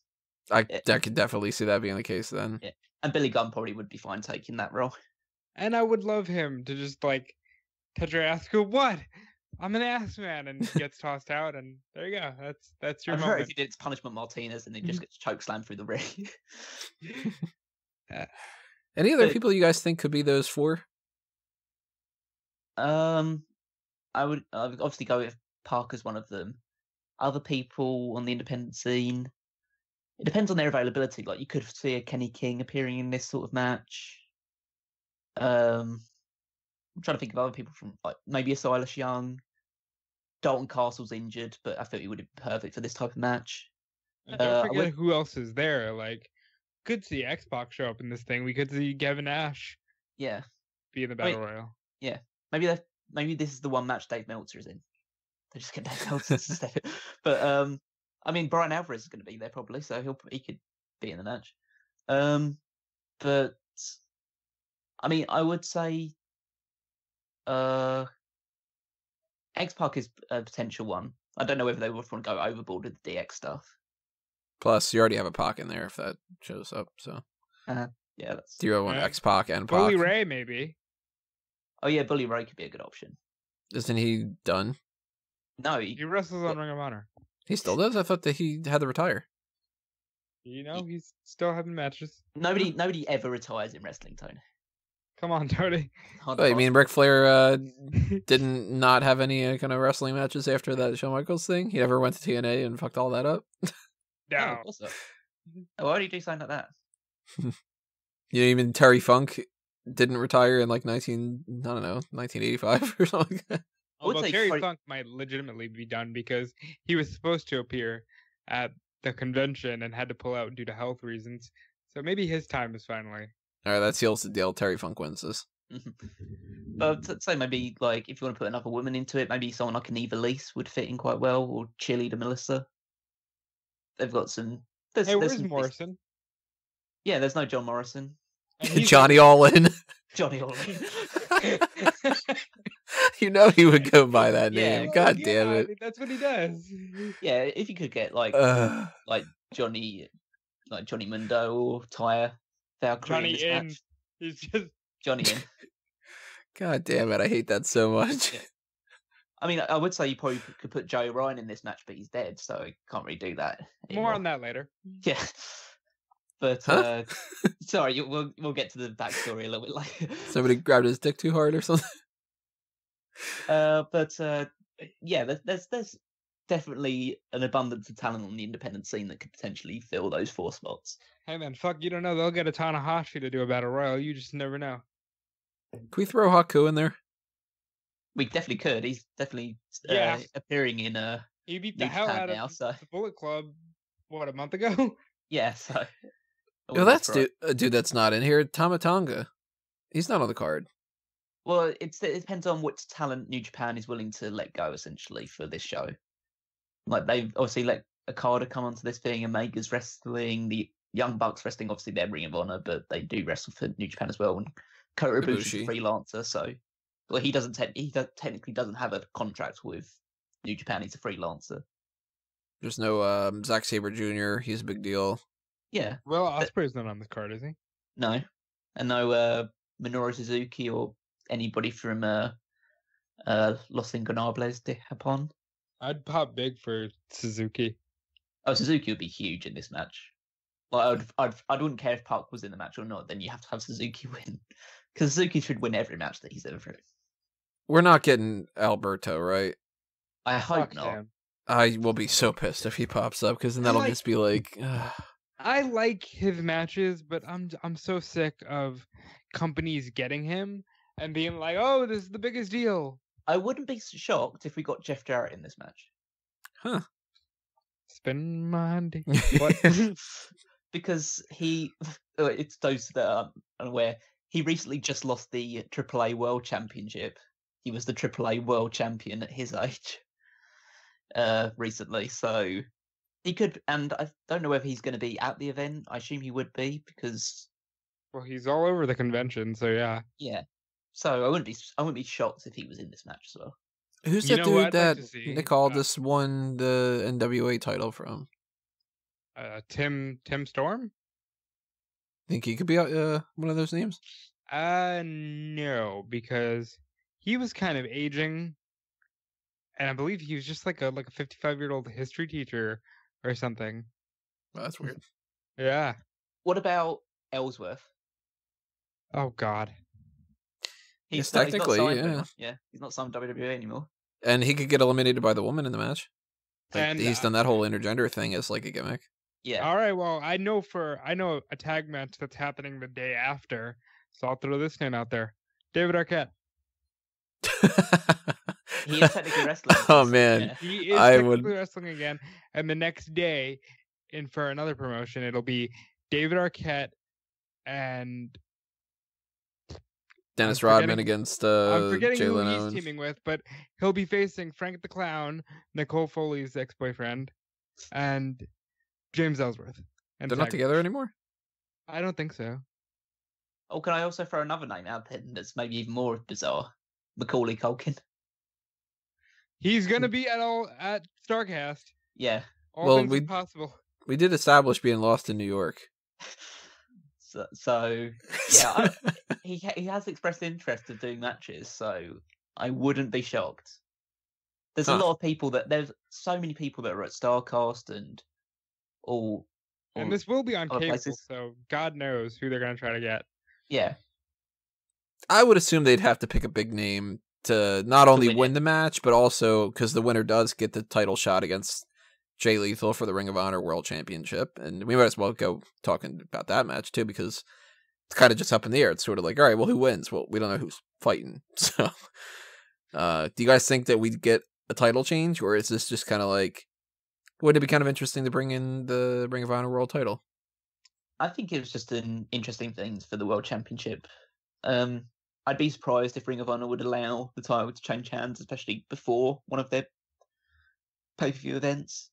I could definitely see that being the case then. Yeah. And Billy Gunn probably would be fine taking that role. And I would love him to just, like, touch her ass, go, what? I'm an ass man, and gets tossed out, and there you go. That's your moment. If he did, it's Punishment Martinez, and he just gets chokeslammed through the ring. Any other people you guys think could be those four? I would obviously go with Park as one of them. Other people on the independent scene, it depends on their availability. Like, you could see a Kenny King appearing in this sort of match. I'm trying to think of other people from, like, maybe a Silas Young. Dalton Castle's injured, but I thought he would be perfect for this type of match. And don't forget who else is there. Like, could see X-Pac show up in this thing. We could see Kevin Nash. Yeah. Be in the Battle Royal. Yeah. Maybe this is the one match Dave Meltzer is in. They just get Dave Meltzer instead. But I mean, Brian Alvarez is going to be there probably, so he could be in the match. But I mean, I would say X-Pac is a potential one. I don't know whether they would want to go overboard with the DX stuff. Plus, you already have a Pac in there if that shows up. So yeah, that's. Do you want X-Pac and Pac? Bully Ray, maybe. Oh yeah, Bully Ray could be a good option. Isn't he done? No, he wrestles on Ring of Honor. He still does? I thought that he had to retire. You know, he's still having matches. Nobody ever retires in wrestling, Tony. Come on, Tony. I mean, Ric Flair didn't not have any kind of wrestling matches after that Shawn Michaels thing? He never went to TNA and fucked all that up? No. Why would you do something like that? You know, even Terry Funk didn't retire in like 1985 or something like that. Although Terry Funk might legitimately be done because he was supposed to appear at the convention and had to pull out due to health reasons. So maybe his time is finally. All right, that seals the deal. Terry Funk wins this. But I'd say maybe like if you want to put another woman into it, maybe someone like an Eva would fit in quite well, or Cheerleader Melissa. They've got some. Hey, where's Morrison? Yeah, there's no John Morrison. Johnny All-In. Johnny All-In. You know he would go by that name. Yeah, God damn it. That's what he does. Yeah, if you could get like Johnny Mundo or Tyre Valkyrie Johnny in this in. match. He's just Johnny in. God damn it, I hate that so much. Yeah. I mean, I would say you probably could put Joe Ryan in this match, but he's dead, so you can't really do that anymore. More on that later. Yeah. But, sorry, we'll get to the backstory a little bit later. Somebody grabbed his dick too hard or something? Yeah, there's definitely an abundance of talent on the independent scene that could potentially fill those 4 spots. Hey man, fuck, you don't know. They'll get a Tanahashi to do a battle royal. You just never know. Can we throw Haku in there? We definitely could. He's definitely appearing in He beat New the hell Japan out now, of so the Bullet Club, what, a month ago? yeah. So Oh, that's a dude that's not in here. Tamatonga. He's not on the card. Well, it depends on which talent New Japan is willing to let go, essentially, for this show. Like, they've obviously let Okada come onto this thing, Omega's wrestling, the Young Bucks wrestling, obviously they're Ring of Honor, but they do wrestle for New Japan as well. And Kota Ibushi's a freelancer, so well, he technically doesn't have a contract with New Japan. He's a freelancer. There's no Zack Sabre Jr. He's a big deal. Yeah. Well, Ospreay's not on this card, is he? No. And no Minoru Suzuki or anybody from Los Ingobernables de Japón. I'd pop big for Suzuki. Oh, Suzuki would be huge in this match. Like, I wouldn't care if Park was in the match or not. Then you have to have Suzuki win, because Suzuki should win every match that he's ever in. We're not getting Alberto, right? I hope Fuck not. him. I will be so pissed if he pops up, because then that'll just be like. I like his matches, but I'm so sick of companies getting him and being like, "Oh, this is the biggest deal." I wouldn't be shocked if we got Jeff Jarrett in this match. Huh. Spin my dick. What? Because it's those that are unaware, he recently just lost the AAA World Championship. He was the AAA World Champion at his age recently, so he could, and I don't know whether he's going to be at the event. I assume he would be, because Well, he's all over the convention, so yeah. yeah. So I wouldn't be shocked if he was in this match as well. Who's You that know who dude I'd like that to see? Nick Aldis won the NWA title from? Tim Storm? Think he could be one of those names? No, because he was kind of aging, and I believe he was just like a 55-year-old history teacher or something. Oh, that's weird. Yeah. What about Ellsworth? Oh God. Yes, He's not technically, signed yeah. anymore. Yeah, he's not signed WWE anymore. And he could get eliminated by the woman in the match. Like, And, he's done that whole intergender thing as like a gimmick. Yeah. All right. Well, I know a tag match that's happening the day after, so I'll throw this name out there: David Arquette. He is technically wrestling. Oh man, Yeah. He is technically wrestling again, and the next day, for another promotion, it'll be David Arquette and Dennis I'm Rodman forgetting- against I'm forgetting Jay who Leno. he's teaming with, but he'll be facing Frank the Clown, Nicole Foley's ex-boyfriend, and James Ellsworth. And They're not tag together match. anymore? I don't think so. Oh, can I also throw another name out there that's maybe even more bizarre? Macaulay Culkin. He's gonna be at Starcast. Yeah. All Well, things are possible. We did establish being lost in New York. So yeah, he has expressed interest in doing matches, so I wouldn't be shocked. There's a lot of people there's so many people that are at Starcast and all. And this will be on other cable, places. so God knows who they're gonna try to get. Yeah. I would assume they'd have to pick a big name to not only win win it. the match, but also because the winner does get the title shot against Jay Lethal for the Ring of Honor World Championship. And we might as well go talking about that match too, because it's kind of just up in the air. It's sort of like, all right, well, who wins? Well, we don't know who's fighting. So, do you guys think that we'd get a title change, or is this just kind of like, wouldn't it be kind of interesting to bring in the Ring of Honor World title? I think it was just an interesting thing for the World Championship. I'd be surprised if Ring of Honor would allow the title to change hands, especially before one of their pay-per-view events.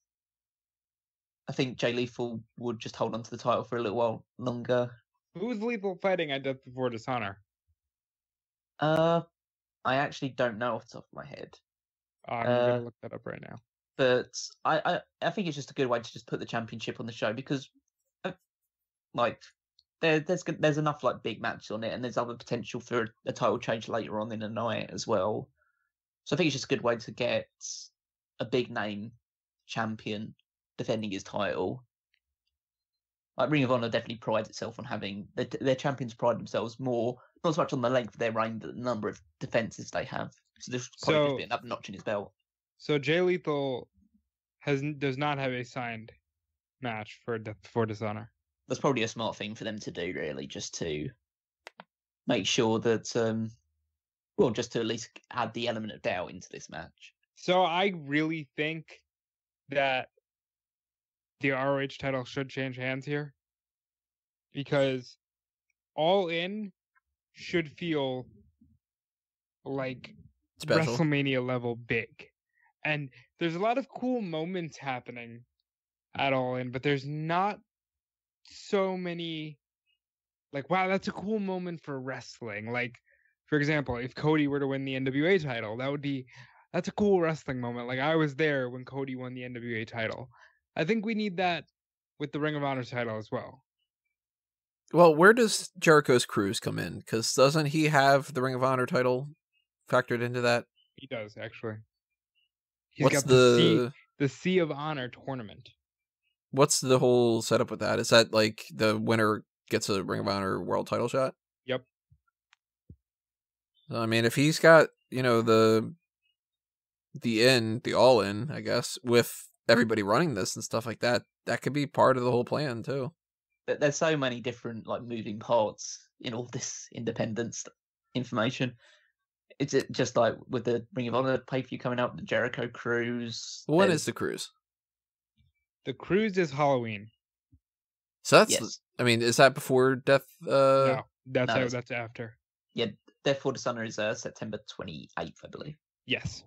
I think Jay Lethal would just hold on to the title for a little while longer. Who's Lethal fighting at Death Before Dishonor? I actually don't know off the top of my head. I'm gonna look that up right now. But I think it's just a good way to just put the championship on the show because, like, there's enough like big matches on it, and there's other potential for a title change later on in the night as well. So I think it's just a good way to get a big name champion defending his title. Like Ring of Honor definitely prides itself on having their champions pride themselves more, not so much on the length of their reign, but the number of defenses they have. So this would probably just be another notch in his belt. So Jay Lethal does not have a signed match for Death Before Dishonor. That's probably a smart thing for them to do, really, just to make sure that, just to at least add the element of doubt into this match. So I really think that the ROH title should change hands here, because All In should feel like Special. WrestleMania level big. And there's a lot of cool moments happening at All In, but there's not so many like, wow, that's a cool moment for wrestling. Like, for example, if Cody were to win the NWA title, that's a cool wrestling moment. Like, I was there when Cody won the NWA title. I think we need that with the Ring of Honor title as well. Well, where does Jericho's cruise come in? Because doesn't he have the Ring of Honor title factored into that? He does, actually. He's What's got the Sea of Honor tournament. What's the whole setup with that? Is that like the winner gets a Ring of Honor world title shot? Yep. I mean, if he's got, the all in, I guess, with everybody running this and stuff like that, that could be part of the whole plan too. There's so many different like moving parts in all this independence information. It's just like with the Ring of Honor pay-per-view coming up, the Jericho cruise. When is the cruise? The cruise is Halloween. So that's, yes. I mean, is that before Death? No, that's after. Yeah, Death Before Dishonor is September 28th, I believe. Yes.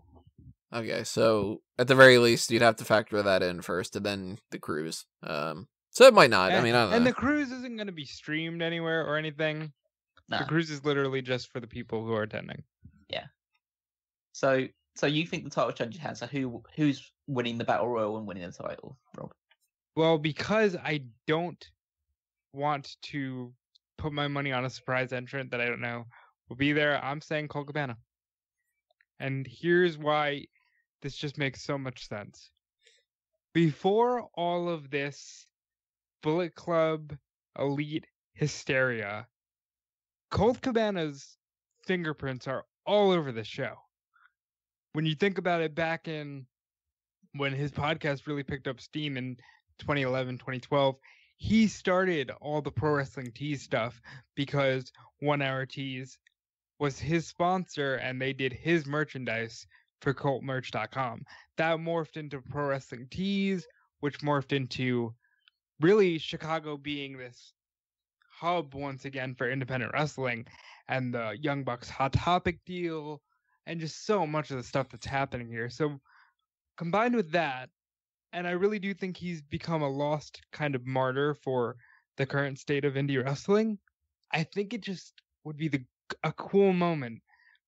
Okay, so at the very least, you'd have to factor that in first, and then the cruise. So it might not. I mean, I don't know. And the cruise isn't going to be streamed anywhere or anything. No. The cruise is literally just for the people who are attending. Yeah. So you think the title changes hands? So who's winning the Battle Royal and winning the title, Rob? Well, because I don't want to put my money on a surprise entrant that I don't know will be there, I'm saying Colt Cabana. And here's why this just makes so much sense. Before all of this Bullet Club elite hysteria, Colt Cabana's fingerprints are all over the show. When you think about it, back in when his podcast really picked up steam in 2011, 2012, he started all the Pro Wrestling Tees stuff because 1 Hour Tees was his sponsor and they did his merchandise for ColtMerch.com. That morphed into Pro Wrestling Tees, which morphed into really Chicago being this hub once again for independent wrestling, and the Young Bucks Hot Topic deal, and just so much of the stuff that's happening here. So combined with that, and I really do think he's become a lost kind of martyr for the current state of indie wrestling, I think it just would be a cool moment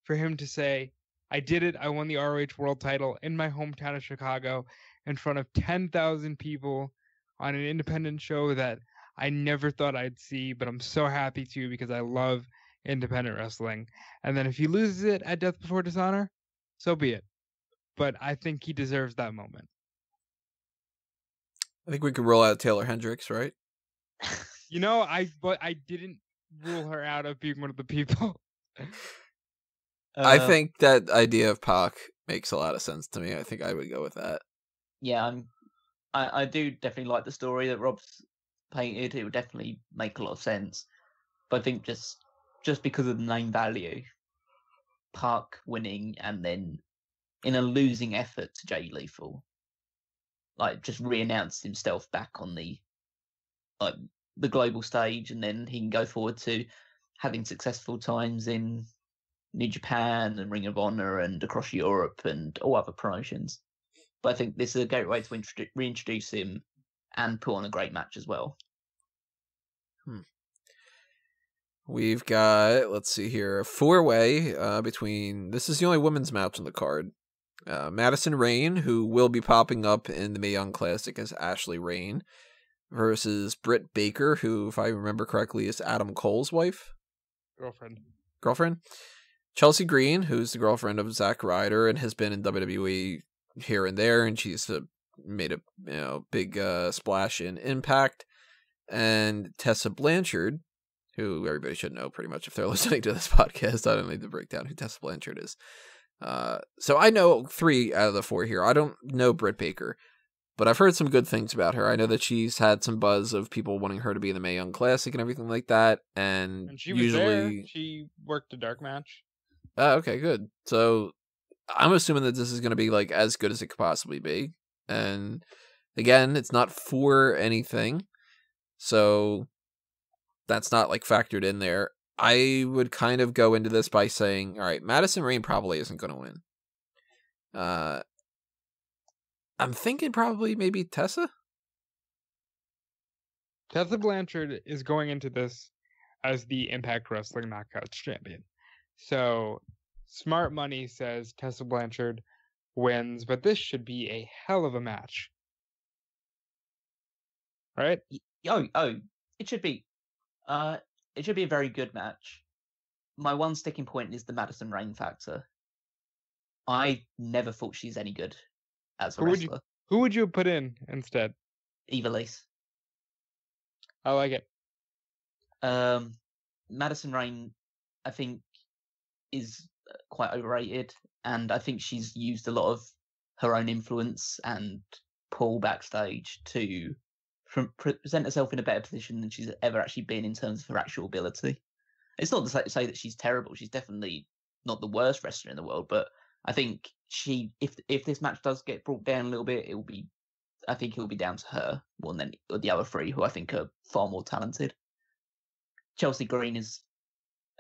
for him to say, I did it, I won the ROH World title in my hometown of Chicago in front of 10,000 people on an independent show that I never thought I'd see, but I'm so happy to because I love independent wrestling. And then if he loses it at Death Before Dishonor, so be it. But I think he deserves that moment. I think we could roll out Taylor Hendricks, right? But I didn't rule her out of being one of the people. I think that idea of Pac makes a lot of sense to me. I think I would go with that. Yeah, I do definitely like the story that Rob's painted. It would definitely make a lot of sense. But I think just because of the name value, Park winning and then in a losing effort to Jay Lethal, like just re-announced himself back on the global stage, and then he can go forward to having successful times in New Japan and Ring of Honor and across Europe and all other promotions. But I think this is a great way to reintroduce him and put on a great match as well. We've got, let's see here, a 4-way between, this is the only women's match on the card. Madison Rayne, who will be popping up in the Mae Young Classic as Ashley Rayne, versus Britt Baker, who, if I remember correctly, is Adam Cole's wife? Girlfriend? Chelsea Green, who's the girlfriend of Zack Ryder and has been in WWE here and there, and she's made a big splash in Impact. And Tessa Blanchard, who everybody should know pretty much if they're listening to this podcast. I don't need to break down who Tessa Blanchard is. So I know 3 out of the 4 here. I don't know Britt Baker, but I've heard some good things about her. I know that she's had some buzz of people wanting her to be in the Mae Young Classic and everything like that. And she was there. She worked a dark match. Okay, good. So I'm assuming that this is going to be like as good as it could possibly be. And again, it's not for anything, so that's not like factored in there. I would kind of go into this by saying, all right, Madison Rayne probably isn't going to win. I'm thinking probably maybe Tessa. Tessa Blanchard is going into this as the Impact Wrestling Knockouts champion. So smart money says Tessa Blanchard wins, but this should be a hell of a match. Right? It should be. It should be a very good match. My one sticking point is the Madison Rayne factor. I never thought she's any good as a wrestler. Who would you put in instead? Ivelisse. I like it. Madison Rayne, I think, is quite overrated, and I think she's used a lot of her own influence and pull backstage to present herself in a better position than she's ever actually been in terms of her actual ability. It's not to say that she's terrible. She's definitely not the worst wrestler in the world, but I think if this match does get brought down a little bit, I think it will be down to her more than the other 3, who I think are far more talented. Chelsea Green is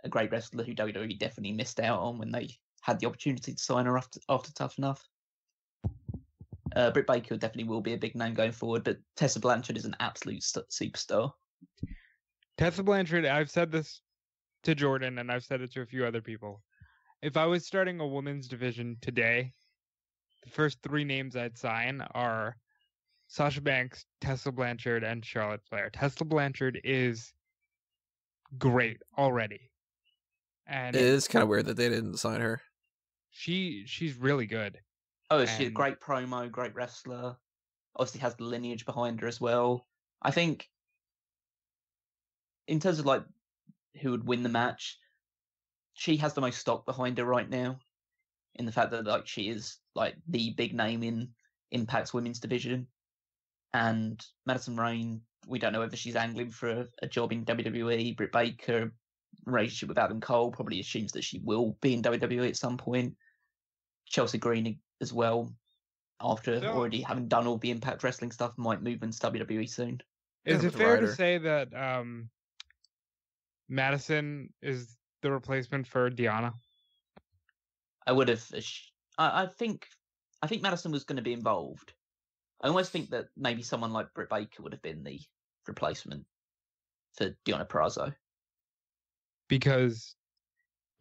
a great wrestler who WWE definitely missed out on when they had the opportunity to sign her after Tough Enough. Britt Baker definitely will be a big name going forward, but Tessa Blanchard is an absolute superstar. Tessa Blanchard, I've said this to Jordan, and I've said it to a few other people. If I was starting a women's division today, the first 3 names I'd sign are Sasha Banks, Tessa Blanchard, and Charlotte Flair. Tessa Blanchard is great already. And it is kind of weird that they didn't sign her. She's really good. Oh, she's a great promo, great wrestler. Obviously has the lineage behind her as well. I think in terms of like who would win the match, she has the most stock behind her right now, in the fact that like she is like the big name in Impact's women's division. And Madison Rayne, we don't know whether she's angling for a job in WWE. Britt Baker, relationship with Adam Cole, probably assumes that she will be in WWE at some point. Chelsea Green as well, after already having done all the Impact Wrestling stuff, might move into WWE soon. Is it fair to say that Madison is the replacement for Deonna? I would have. I think Madison was going to be involved. I almost think that maybe someone like Britt Baker would have been the replacement for Deonna Purrazzo. Because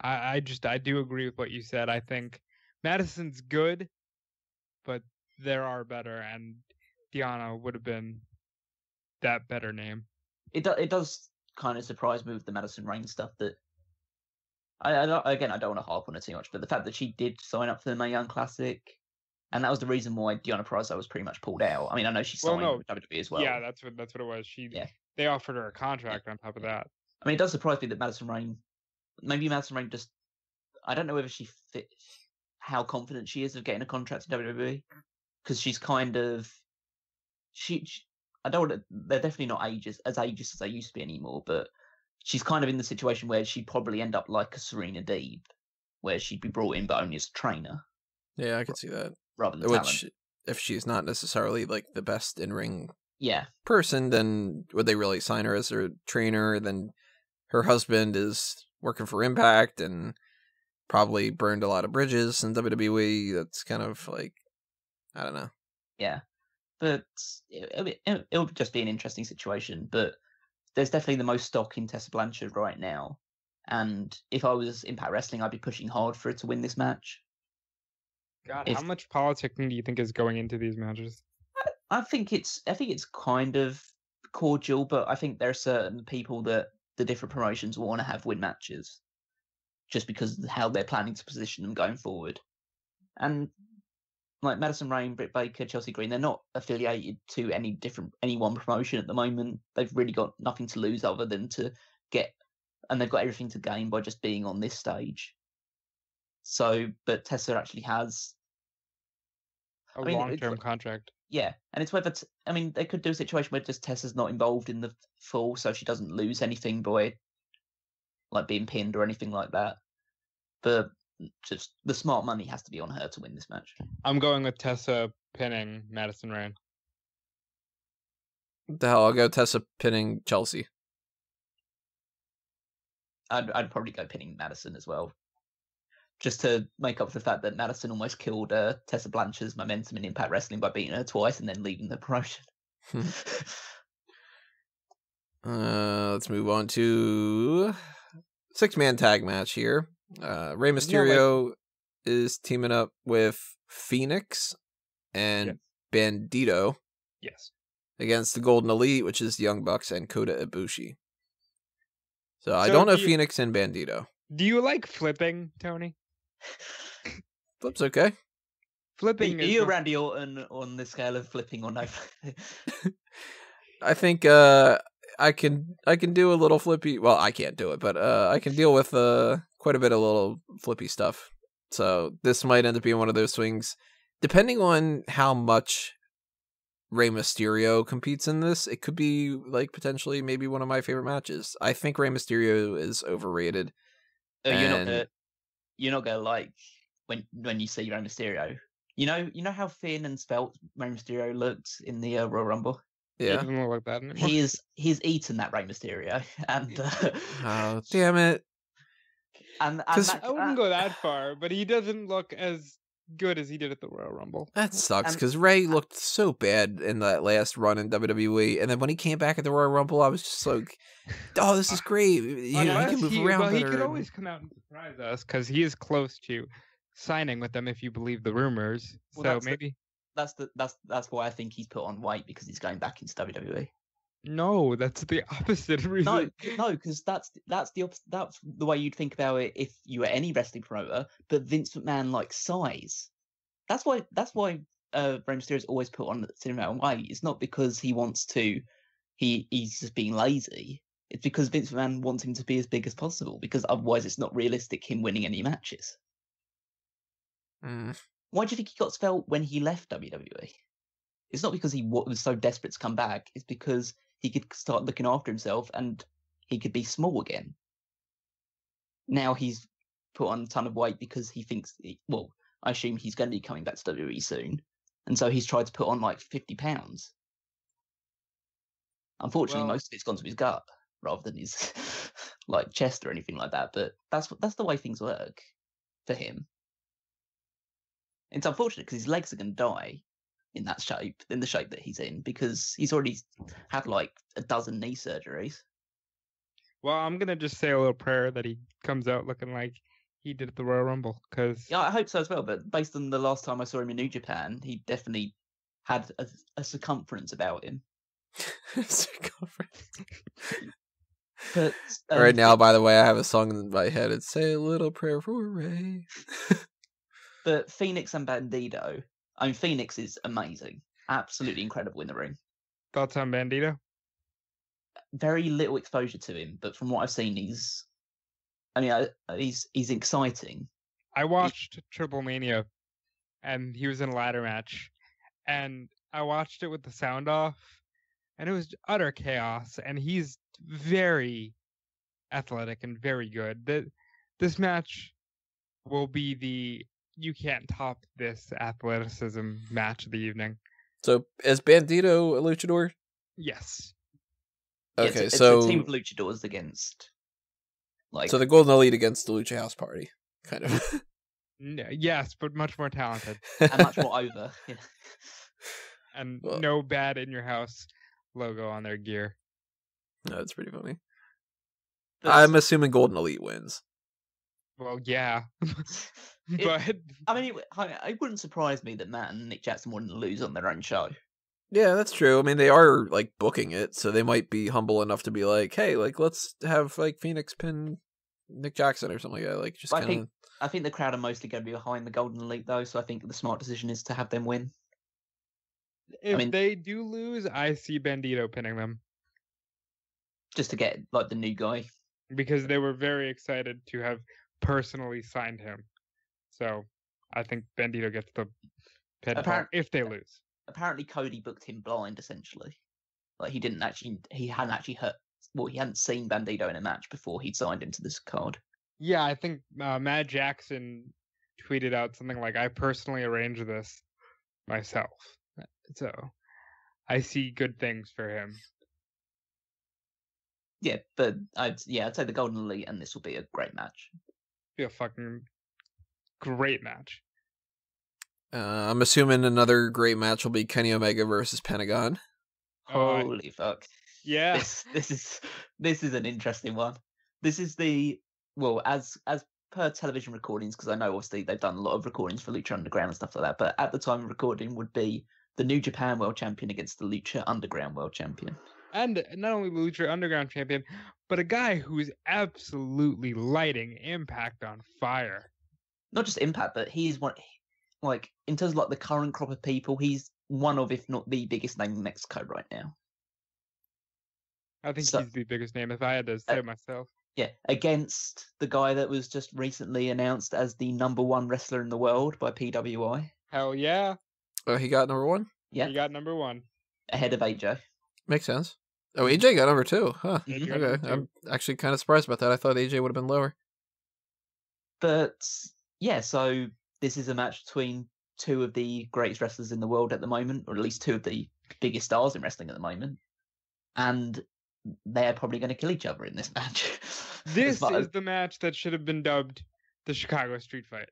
I do agree with what you said. I think Madison's good, but there are better, and Deonna would have been that better name. It does kind of surprise me with the Madison Rayne stuff that I don't want to harp on it too much, but the fact that she did sign up for the Mae Young Classic, and that was the reason why Deonna Purrazzo was pretty much pulled out. I mean, I know she signed with WWE as well. Yeah, that's what it was. They offered her a contract on top of that. I mean, it does surprise me that Madison Rayne just, I don't know whether she fit how confident she is of getting a contract in WWE, because she's kind of they're definitely not as ageist as they used to be anymore, but she's kind of in the situation where she'd probably end up like a Serena Deeb, where she'd be brought in but only as a trainer. Yeah, I can see that. Rather than Which, talent. if she's not necessarily like the best in-ring Yeah. person, then would they really sign her as their trainer? Then her husband is working for Impact and probably burned a lot of bridges in WWE. That's kind of like, I don't know. Yeah. But it'll just be an interesting situation. But there's definitely the most stock in Tessa Blanchard right now. And if I was Impact Wrestling, I'd be pushing hard for her to win this match. God, how much politicking do you think is going into these matches? I think it's kind of cordial, but I think there are certain people that the different promotions will want to have win matches, just because of how they're planning to position them going forward. And like Madison, Rayne, Britt Baker, Chelsea Green, they're not affiliated to any one promotion at the moment. They've really got nothing to lose other than to get, and they've got everything to gain by just being on this stage. So, but Tessa actually has a long-term contract. Yeah, and it's whether they could do a situation where just Tessa's not involved in the fall, so she doesn't lose anything by like being pinned or anything like that. But just the smart money has to be on her to win this match. I'm going with Tessa pinning Madison Rayne. What the hell? I'll go Tessa pinning Chelsea. I'd probably go pinning Madison as well, just to make up for the fact that Madison almost killed Tessa Blanchard's momentum in Impact Wrestling by beating her twice and then leaving the promotion. Let's move on to 6-man tag match here. Rey Mysterio is teaming up with Fénix and Bandido. Yes. Against the Golden Elite, which is Young Bucks and Kota Ibushi. So I don't know Fénix and Bandido. Do you like flipping, Tony? Flip's okay. Flipping. Are you Randy Orton on the scale of flipping or no? I think I can do a little flippy. Well, I can't do it, but I can deal with quite a bit of little flippy stuff. So this might end up being one of those swings, depending on how much Rey Mysterio competes in this. It could be like potentially maybe one of my favorite matches. I think Rey Mysterio is overrated. You're not gonna like when you see Rey Mysterio. You know how thin and svelte Rey Mysterio looked in the Royal Rumble. Yeah, doesn't look like that anymore. He's eaten that Rey Mysterio, and oh damn it! And I wouldn't go that far, but he doesn't look as good as he did at the Royal Rumble. That sucks because Rey looked so bad in that last run in WWE, and then when he came back at the Royal Rumble, I was just like, "Oh, this is great! He can move around better." He could always come out and surprise us because he is close to signing with them, if you believe the rumors. Well, so maybe that's why I think he's put on weight, because he's going back into WWE. No, that's the opposite reason. No, because that's the way you'd think about it if you were any wrestling promoter. But Vince McMahon likes size. That's why Rey Mysterio's always put on the cinema weight. It's not because he wants to. He's just being lazy. It's because Vince McMahon wants him to be as big as possible. Because otherwise, it's not realistic him winning any matches. Why do you think he got svelte when he left WWE? It's not because he was so desperate to come back. It's because he could start looking after himself and he could be small again. Now he's put on a ton of weight because he thinks, I assume he's going to be coming back to WWE soon. And so he's tried to put on like 50 pounds. Unfortunately, most of it's gone to his gut rather than his like chest or anything like that. But that's the way things work for him. It's unfortunate because his legs are going to die in that shape, in the shape that he's in, because he's already had like a dozen knee surgeries. Well, I'm going to just say a little prayer that he comes out looking like he did at the Royal Rumble. Yeah, I hope so as well. But based on the last time I saw him in New Japan, he definitely had a circumference about him. Circumference. But right now, by the way, I have a song in my head. It's "Say a Little Prayer for Rey." But Fénix and Bandido. I mean, Fénix is amazing, absolutely incredible in the ring. Thoughts on Bandido? Very little exposure to him, but from what I've seen, he's exciting. I watched Triple Mania, and he was in a ladder match, and I watched it with the sound off, and it was utter chaos. And he's very, athletic and very good. This match will be the you can't top this athleticism match of the evening. So is Bandido a luchador? Yes. Okay, it's so a team of luchadors against, like, so the Golden Elite against the Lucha House Party, kind of. Yes, but much more talented. and much more over. Yeah. And Well- no bad in your house logo on their gear. No, that's pretty funny. But- I'm assuming Golden Elite wins. Well, yeah. It- But I mean, it wouldn't surprise me that Matt and Nick Jackson wouldn't lose on their own show. Yeah, that's true. I mean, they are like booking it, so they might be humble enough to be like, "Hey, like let's have like Fénix pin Nick Jackson or something like that." Like just But kind of. I think the crowd are mostly going to be behind the Golden Elite, though, so I think the smart decision is to have them win. if mean- they do lose, I see Bandido pinning them Just to get, like, the new guy. because they were very excited to have personally signed him. So I think Bandido gets the pinfall Apparent- if they lose. Apparently, Cody booked him blind, essentially. Like, he hadn't actually he hadn't seen Bandido in a match before he'd signed him to this card. Yeah, I think Matt Jackson tweeted out something like, "I personally arranged this myself." So I see good things for him. Yeah, but I'd say the Golden Elite, and this will be a great match. Be a fucking great match. I'm assuming another great match will be Kenny Omega versus Pentagón. Holy fuck! Yeah. This is an interesting one. This is as per television recordings, because I know obviously they've done a lot of recordings for Lucha Underground and stuff like that. But at the time of recording, would be the New Japan World Champion against the Lucha Underground World Champion. And not only the Lucha Underground champion, but a guy who's absolutely lighting Impact on fire. Not just Impact, but he's one. Like, in terms of like the current crop of people, he's one of, if not the biggest name in Mexico right now. I think So- he's the biggest name if I had to say it myself. Yeah, against the guy that was just recently announced as the #1 wrestler in the world by PWI. Hell yeah. Oh, he got number 1? Yeah, He got number 1. ahead of AJ. Makes sense. Oh, AJ got number 2. Huh. Mhm. He got Okay. number 2. I'm actually kind of surprised about that. I thought AJ would have been lower. But yeah, so this is a match between two of the greatest wrestlers in the world at the moment, or at least two of the biggest stars in wrestling at the moment. And they're probably going to kill each other in this match. This As far is the match that should have been dubbed the Chicago Street Fight.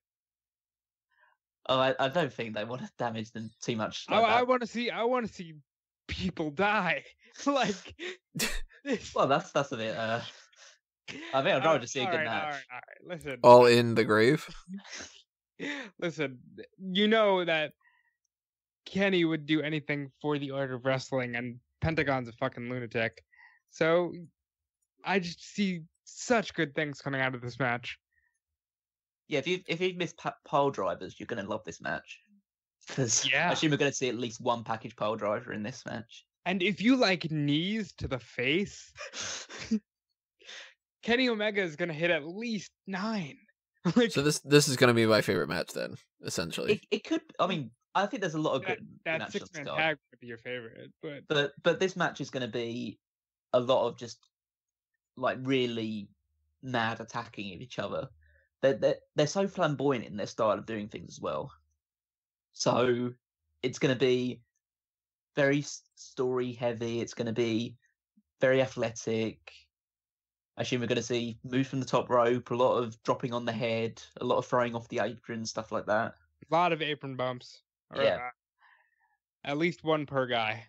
I don't think they want to damage them too much. Like I that. want to see people die. Like this. Well, that's a bit. I think I'd rather just see a good match. All right. Listen. All in the grave. Listen, you know that Kenny would do anything for the art of wrestling, and Pentagon's a fucking lunatic. So I just see such good things coming out of this match. Yeah, if you've missed pile drivers, you're going to love this match. Because Yeah. I assume we're going to see at least one package pile driver in this match. And if you like knees to the face, Kenny Omega is gonna hit at least 9. Like, So this is going to be my favorite match then, essentially. It could. I mean, I think there's a lot of that, good that matches on six-man this card. tag would be your favorite, but But this match is going to be a lot of just like really mad attacking of each other. They're so flamboyant in their style of doing things as well. So it's going to be very story heavy. It's going to be very athletic. I assume we're going to see moves from the top rope, a lot of dropping on the head, a lot of throwing off the apron, stuff like that. a lot of apron bumps. Or, Yeah. At least one per guy.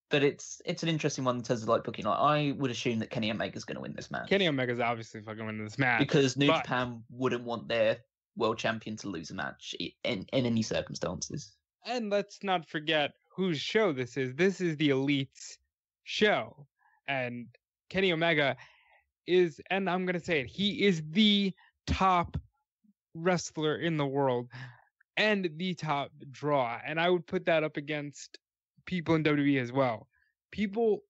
But it's an interesting one in terms of like booking. Like, I would assume that Kenny Omega's going to win this match. Kenny Omega's obviously fucking winning this match. Because New but- Japan wouldn't want their world champion to lose a match in any circumstances. And let's not forget whose show this is. This is the Elite's show. And Kenny Omega is, and I'm going to say it, he is the top wrestler in the world and the top draw. And I would put that up against people in WWE as well. People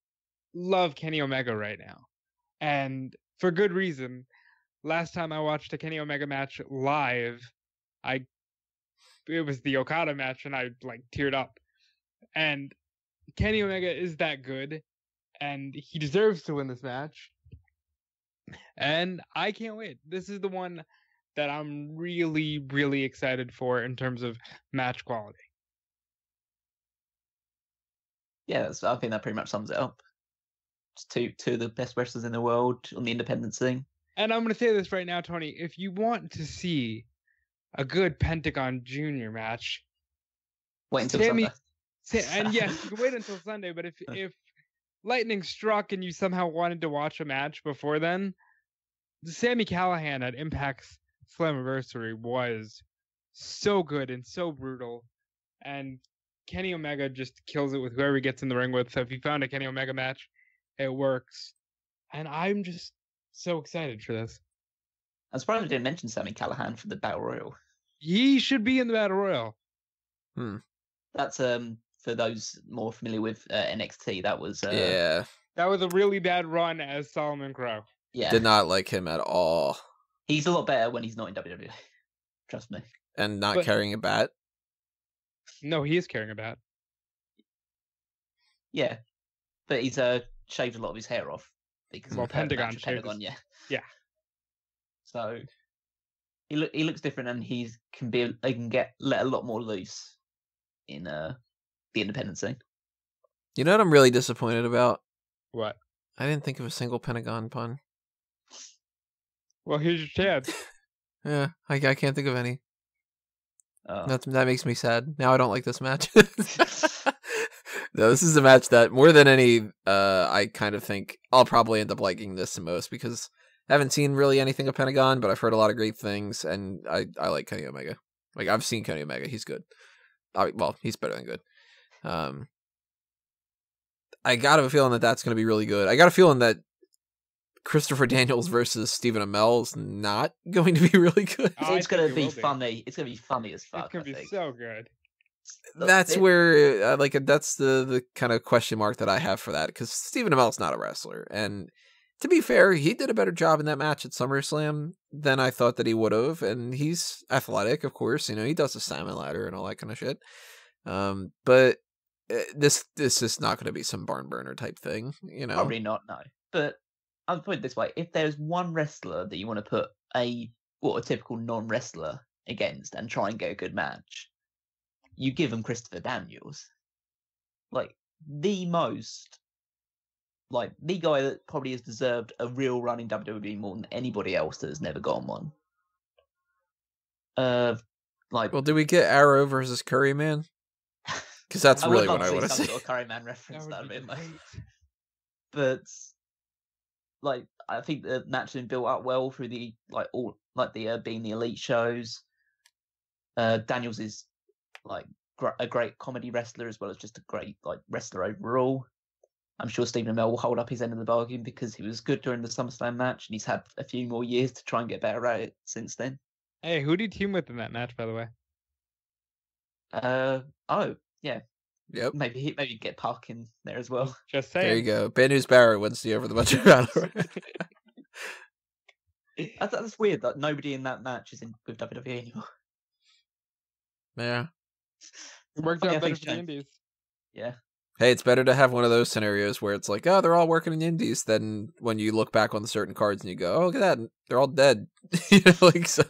love Kenny Omega right now. And for good reason. Last time I watched a Kenny Omega match live, it was the Okada match, and I like teared up. And Kenny Omega is that good, and he deserves to win this match. And I can't wait. This is the one that I'm really, really excited for in terms of match quality. Yeah, I think that pretty much sums it up. Just two of the best wrestlers in the world on the independent scene. And I'm going to say this right now, Tony. If you want to see a good Pentagon Junior match, wait until Sunday. And yes, you can wait until Sunday. But if lightning struck and you somehow wanted to watch a match before then, Sami Callihan at Impact's Slammiversary was so good and so brutal, and Kenny Omega just kills it with whoever he gets in the ring with. So if you found a Kenny Omega match, it works, and I'm just so excited for this. I'm surprised we didn't mention Sami Callihan for the Battle Royal. He should be in the Battle Royal. That's for those more familiar with NXT. That was yeah. That was a really bad run as Solomon Crow. Yeah, Did not like him at all. He's a lot better when he's not in WWE. Trust me. And not carrying a bat. No, he is carrying a bat. Yeah, but he's shaved a lot of his hair off because Pentagon shaved Pentagon, yeah. So he looks different, and he can let a lot more loose in the independent scene. You know what I'm really disappointed about? What? I didn't think of a single Pentagon pun. Well, here's your chance. Yeah, I can't think of any. Oh. That makes me sad. Now I don't like this match. No, this is a match that more than any, I kind of think I'll probably end up liking this the most because I haven't seen really anything of Pentagon, but I've heard a lot of great things, and I like Kenny Omega. Like, I've seen Kenny Omega. He's good. Well, he's better than good. I got a feeling that that's going to be really good. I got a feeling that Christopher Daniels versus Stephen Amell is not going to be really good. It's going to be funny. It's going to be funny as fuck. It's going to be so good. That's where, that's the kind of question mark that I have for that, because Stephen Amell's not a wrestler, and to be fair, he did a better job in that match at SummerSlam than I thought that he would have, and he's athletic, of course. He does the salmon ladder and all that kind of shit. But this is not going to be some barn burner type thing, Probably not, no. But I'll put it this way: if there's one wrestler that you want to put a typical non-wrestler against and try and get a good match, you give him Christopher Daniels, the guy that probably has deserved a real run in WWE more than anybody else that has never gotten one. Well, do we get Arrow versus Curryman? Because that's really what I want to see. Sort of Curryman reference that would be amazing. But I think the match has been built up well through the being the elite shows. Daniels is a great comedy wrestler as well as just a great wrestler overall. I'm sure Stephen Amell will hold up his end of the bargain because he was good during the SummerSlam match, and he's had a few more years to try and get better at it since then. Hey, who did he team with in that match, by the way? Yeah. Yep. Maybe get Park in there as well. Just saying. There you go. Bad News Barrett wins the over the budget battle. That's weird that nobody in that match is with WWE anymore. Yeah. It worked out better for the Indies. Yeah. Hey, it's better to have one of those scenarios where it's like, oh, they're all working in the Indies, than when you look back on the certain cards and you go, oh, look at that, they're all dead. So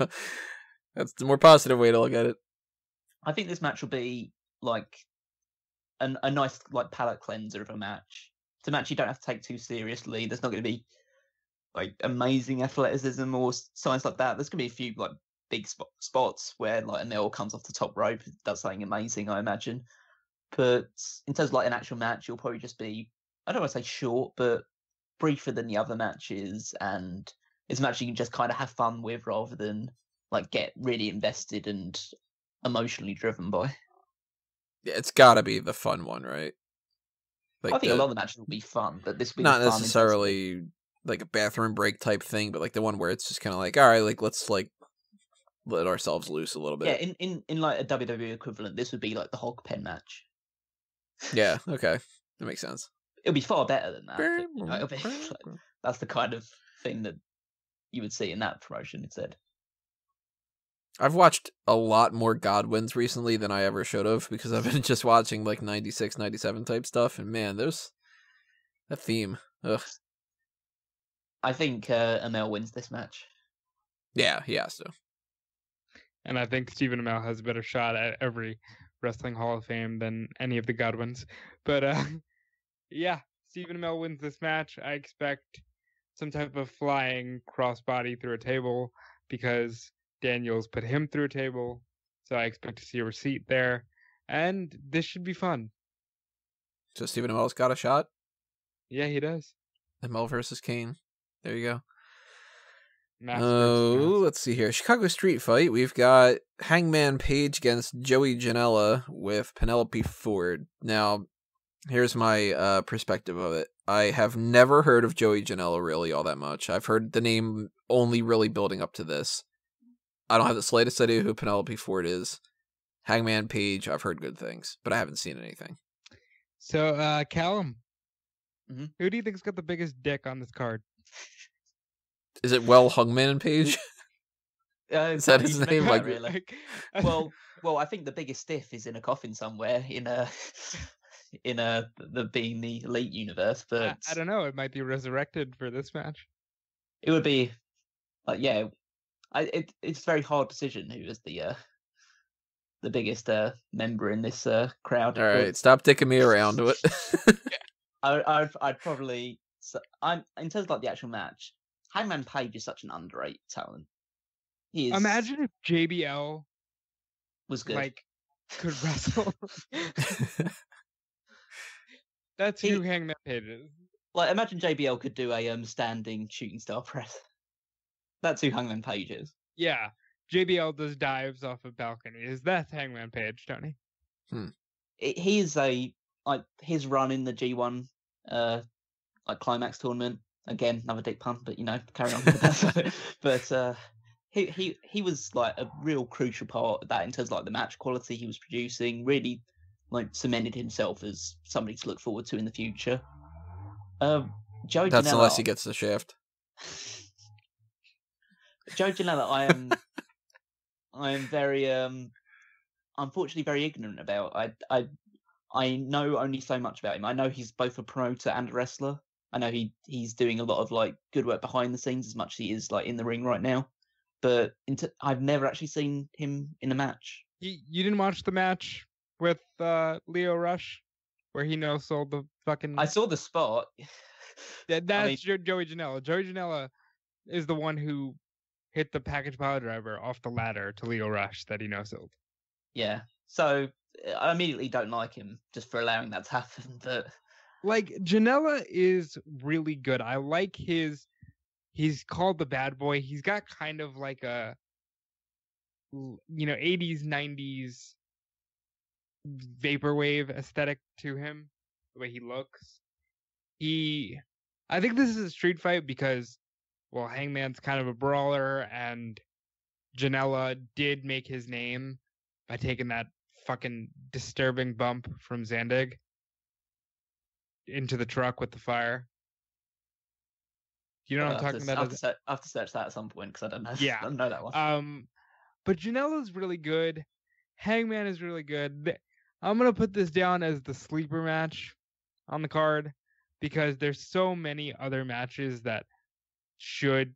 that's the more positive way to look at it. I think this match will be a nice palate cleanser of a match. It's a match you don't have to take too seriously. There's not going to be amazing athleticism or signs like that. There's going to be a few big spots where Amell comes off the top rope, does something amazing, I imagine. But in terms of an actual match, you'll probably just be, I don't want to say short, but briefer than the other matches, and it's a match you can just kind of have fun with rather than get really invested and emotionally driven by. Yeah, it's got to be the fun one, right? I think a lot of the matches will be fun, but this will be not necessarily a bathroom break type thing, but the one where it's just kind of all right, let's let ourselves loose a little bit. Yeah, in a WWE equivalent, this would be the hog pen match. Yeah, okay. That makes sense. It'll be far better than that. But, that's the kind of thing that you would see in that promotion instead. I've watched a lot more Godwins recently than I ever should have, because I've been just watching 96, 97 type stuff, and man, there's a theme. Ugh. I think Amell wins this match. Yeah, he has to. And I think Stephen Amell has a better shot at every Wrestling Hall of Fame than any of the Godwins. But yeah, Stephen Amell wins this match. I expect some type of flying crossbody through a table because Daniels put him through a table. So I expect to see a receipt there. And this should be fun. So Stephen Amell's got a shot? Yeah, he does. Amell versus Kane. There you go. Mass versus mass. Let's see here. Chicago Street Fight. We've got Hangman Page against Joey Janela with Penelope Ford. Now, here's my perspective of it. I have never heard of Joey Janela really all that much. I've heard the name only really building up to this. I don't have the slightest idea who Penelope Ford is. Hangman Page, I've heard good things, but I haven't seen anything. So, Callum, Mm-hmm. who do you think's got the biggest dick on this card? Is it Hangman Page? Is that his name? Like, really? Well, I think the biggest stiff is in a coffin somewhere in the being the Elite universe. But I don't know. It might be resurrected for this match. It would be, yeah. It's a very hard decision who is the biggest member in this crowd. All right, stop dicking me around with it. I'd probably. I'm in terms of like the actual match. Hangman Page is such an underrated talent. He is, Imagine if JBL was good. like could wrestle. That's who Hangman Page is. Like, imagine JBL could do a standing shooting star press. That's who Hangman Page is. Yeah, JBL does dives off of balconies. That's Hangman Page, Tony. He is his run in the G1 like climax tournament. Again, another dick pun, but carry on with that. But he was like a real crucial part of that in terms of like the match quality he was producing. Really, like cemented himself as somebody to look forward to in the future. Joey That's Janela, unless he gets the shaft. Joey Janela, I am very unfortunately very ignorant about. I know only so much about him. I know he's both a promoter and a wrestler. I know he's doing a lot of like good work behind the scenes as much as he is like in the ring right now. But I've never actually seen him in a match. You didn't watch the match with Leo Rush where he no-sold the fucking... I saw the spot. That's Joey Janela. Joey Janela is the one who hit the package pile driver off the ladder to Leo Rush that he no-sold. Yeah. So I immediately don't like him just for allowing that to happen. But like, Janela is really good. I like he's called the bad boy. He's got kind of like a 80s 90s vaporwave aesthetic to him, the way he looks. I think this is a street fight because, well, Hangman's kind of a brawler, and Janela did make his name by taking that fucking disturbing bump from Zandig into the truck with the fire. You know what I'm talking about? I have to search that at some point because I don't know. Yeah. I don't know that one. But Janela's really good. Hangman is really good. I'm gonna put this down as the sleeper match on the card because there's so many other matches that should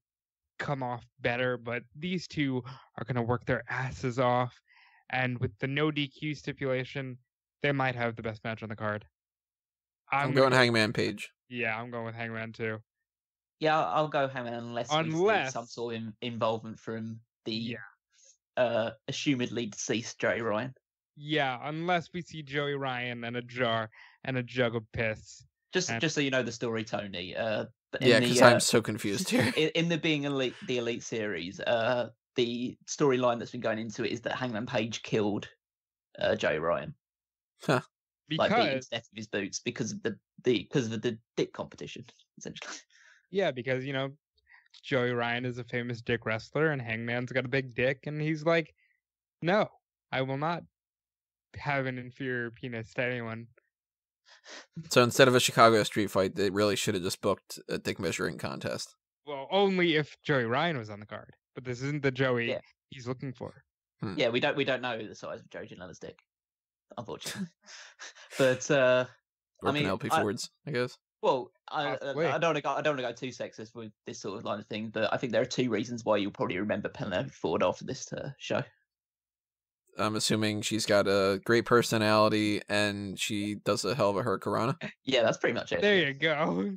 come off better, but these two are gonna work their asses off, and with the no DQ stipulation, they might have the best match on the card. I'm going Hangman Page. Yeah, I'm going with Hangman too. Yeah, I'll go Hangman unless we see some sort of involvement from the assumedly deceased Joey Ryan. Yeah, unless we see Joey Ryan and a jar and a jug of piss. Just so you know the story, Tony. Because I'm so confused here. In the Elite series, the storyline that's been going into it is that Hangman Page killed Joey Ryan. Huh. Like beating him to death with his boots because of the dick competition, essentially. Yeah, because Joey Ryan is a famous dick wrestler, and Hangman's got a big dick, and he's like, "No, I will not have an inferior penis to anyone." So instead of a Chicago street fight, they really should have just booked a dick measuring contest. Well, only if Joey Ryan was on the card, but this isn't the Joey he's looking for. Yeah, we don't know the size of Joey Janela's dick, unfortunately. But Penelope Ford's, I guess. Well, Possibly. I don't want to go too sexist with this sort of line of thing, but I think there are two reasons why you'll probably remember Penelope Ford after this show. I'm assuming she's got a great personality and she does a hell of a hurricanrana. Yeah, that's pretty much it. There you go.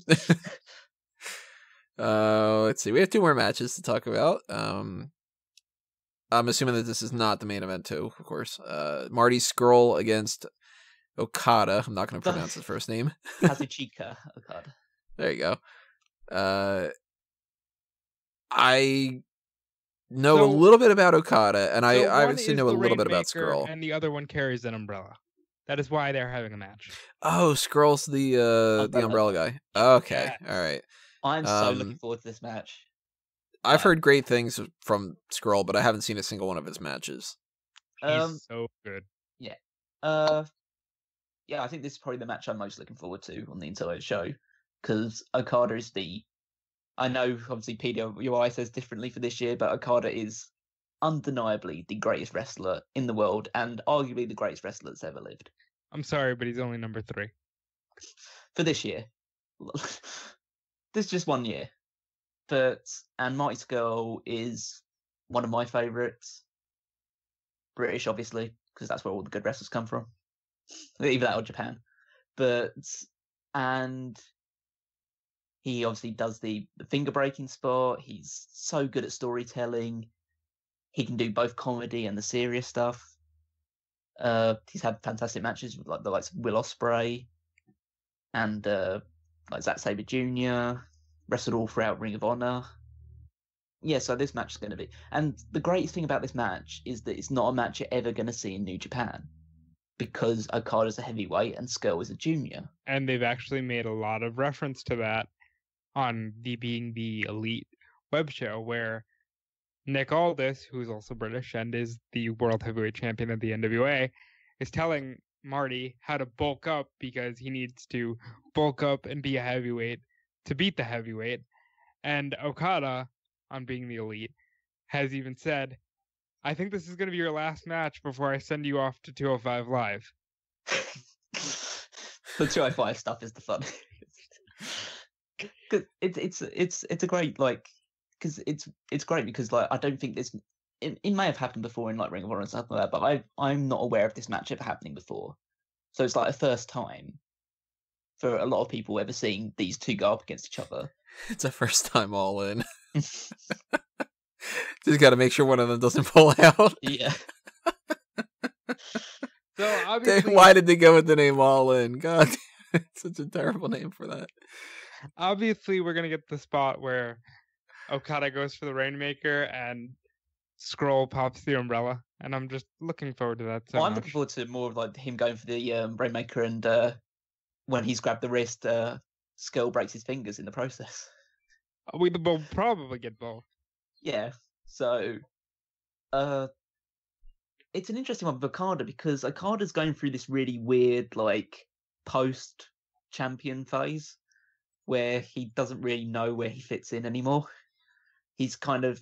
Let's see. We have 2 more matches to talk about. I'm assuming that this is not the main event too, of course. Marty Scurll against Okada. I'm not going to pronounce his first name. Kazuchika Okada. There you go. I know a little bit about Okada, and I obviously know a little bit about Scurll. And the other one carries an umbrella. That is why they're having a match. Oh, Scurll's the umbrella guy. Okay, Yes. all right. I'm so looking forward to this match. I've heard great things from Scurll, but I haven't seen a single one of his matches. He's so good. Yeah. Yeah, I think this is probably the match I'm most looking forward to on the entire show, because Okada is I know, obviously, PWI says differently for this year, but Okada is undeniably the greatest wrestler in the world, and arguably the greatest wrestler that's ever lived. I'm sorry, but he's only number 3. For this year. This is just 1 year. And Marty Scurll is one of my favourites. British, obviously, because that's where all the good wrestlers come from. Either that or Japan. And he obviously does the finger breaking spot. He's so good at storytelling. He can do both comedy and the serious stuff. He's had fantastic matches with the likes of Will Ospreay and Zack Sabre Jr. Wrestled all throughout Ring of Honor. Yeah, so this match is going to be. And the greatest thing about this match is that it's not a match you're ever going to see in New Japan, because Okada's a heavyweight and Scurll is a junior. And they've actually made a lot of reference to that on Being the Elite web show, where Nick Aldis, who's also British and is the world heavyweight champion of the NWA, is telling Marty how to bulk up, because he needs to bulk up and be a heavyweight to beat the heavyweight. And Okada, on Being the Elite, has even said, I think this is going to be your last match before I send you off to 205 Live. The 205 stuff is the fun. Cause it's a great, because it's great because I don't think this it may have happened before in Ring of Honor and stuff like that, but I'm not aware of this match ever happening before, so it's a first time for a lot of people ever seeing these two go up against each other. It's a first time all in. Just got to make sure one of them doesn't pull out. Yeah. So obviously, why did they go with the name All In? God, it's such a terrible name for that. Obviously, we're gonna get the spot where Okada goes for the Rainmaker and Scurll pops the umbrella, and I'm just looking forward to that. I'm looking forward to more of him going for the Rainmaker, and when he's grabbed the wrist, Scurll breaks his fingers in the process. We will probably get both. Yeah, so it's an interesting one with Okada, because Okada's going through this really weird post-champion phase where he doesn't really know where he fits in anymore. He's kind of,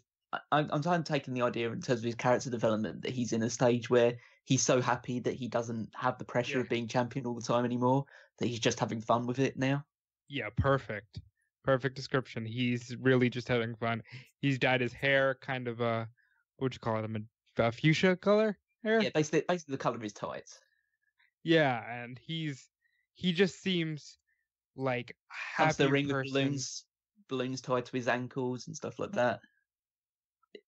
I'm kind of taking the idea in terms of his character development that he's in a stage where he's so happy that he doesn't have the pressure of being champion all the time anymore, that he's just having fun with it now. Yeah, perfect description. He's really just having fun. He's dyed his hair kind of what would you call it, a fuchsia color hair? Yeah, basically the color of his tights. Yeah, and he just seems like happy. Comes the ring person. with balloons tied to his ankles and stuff like that.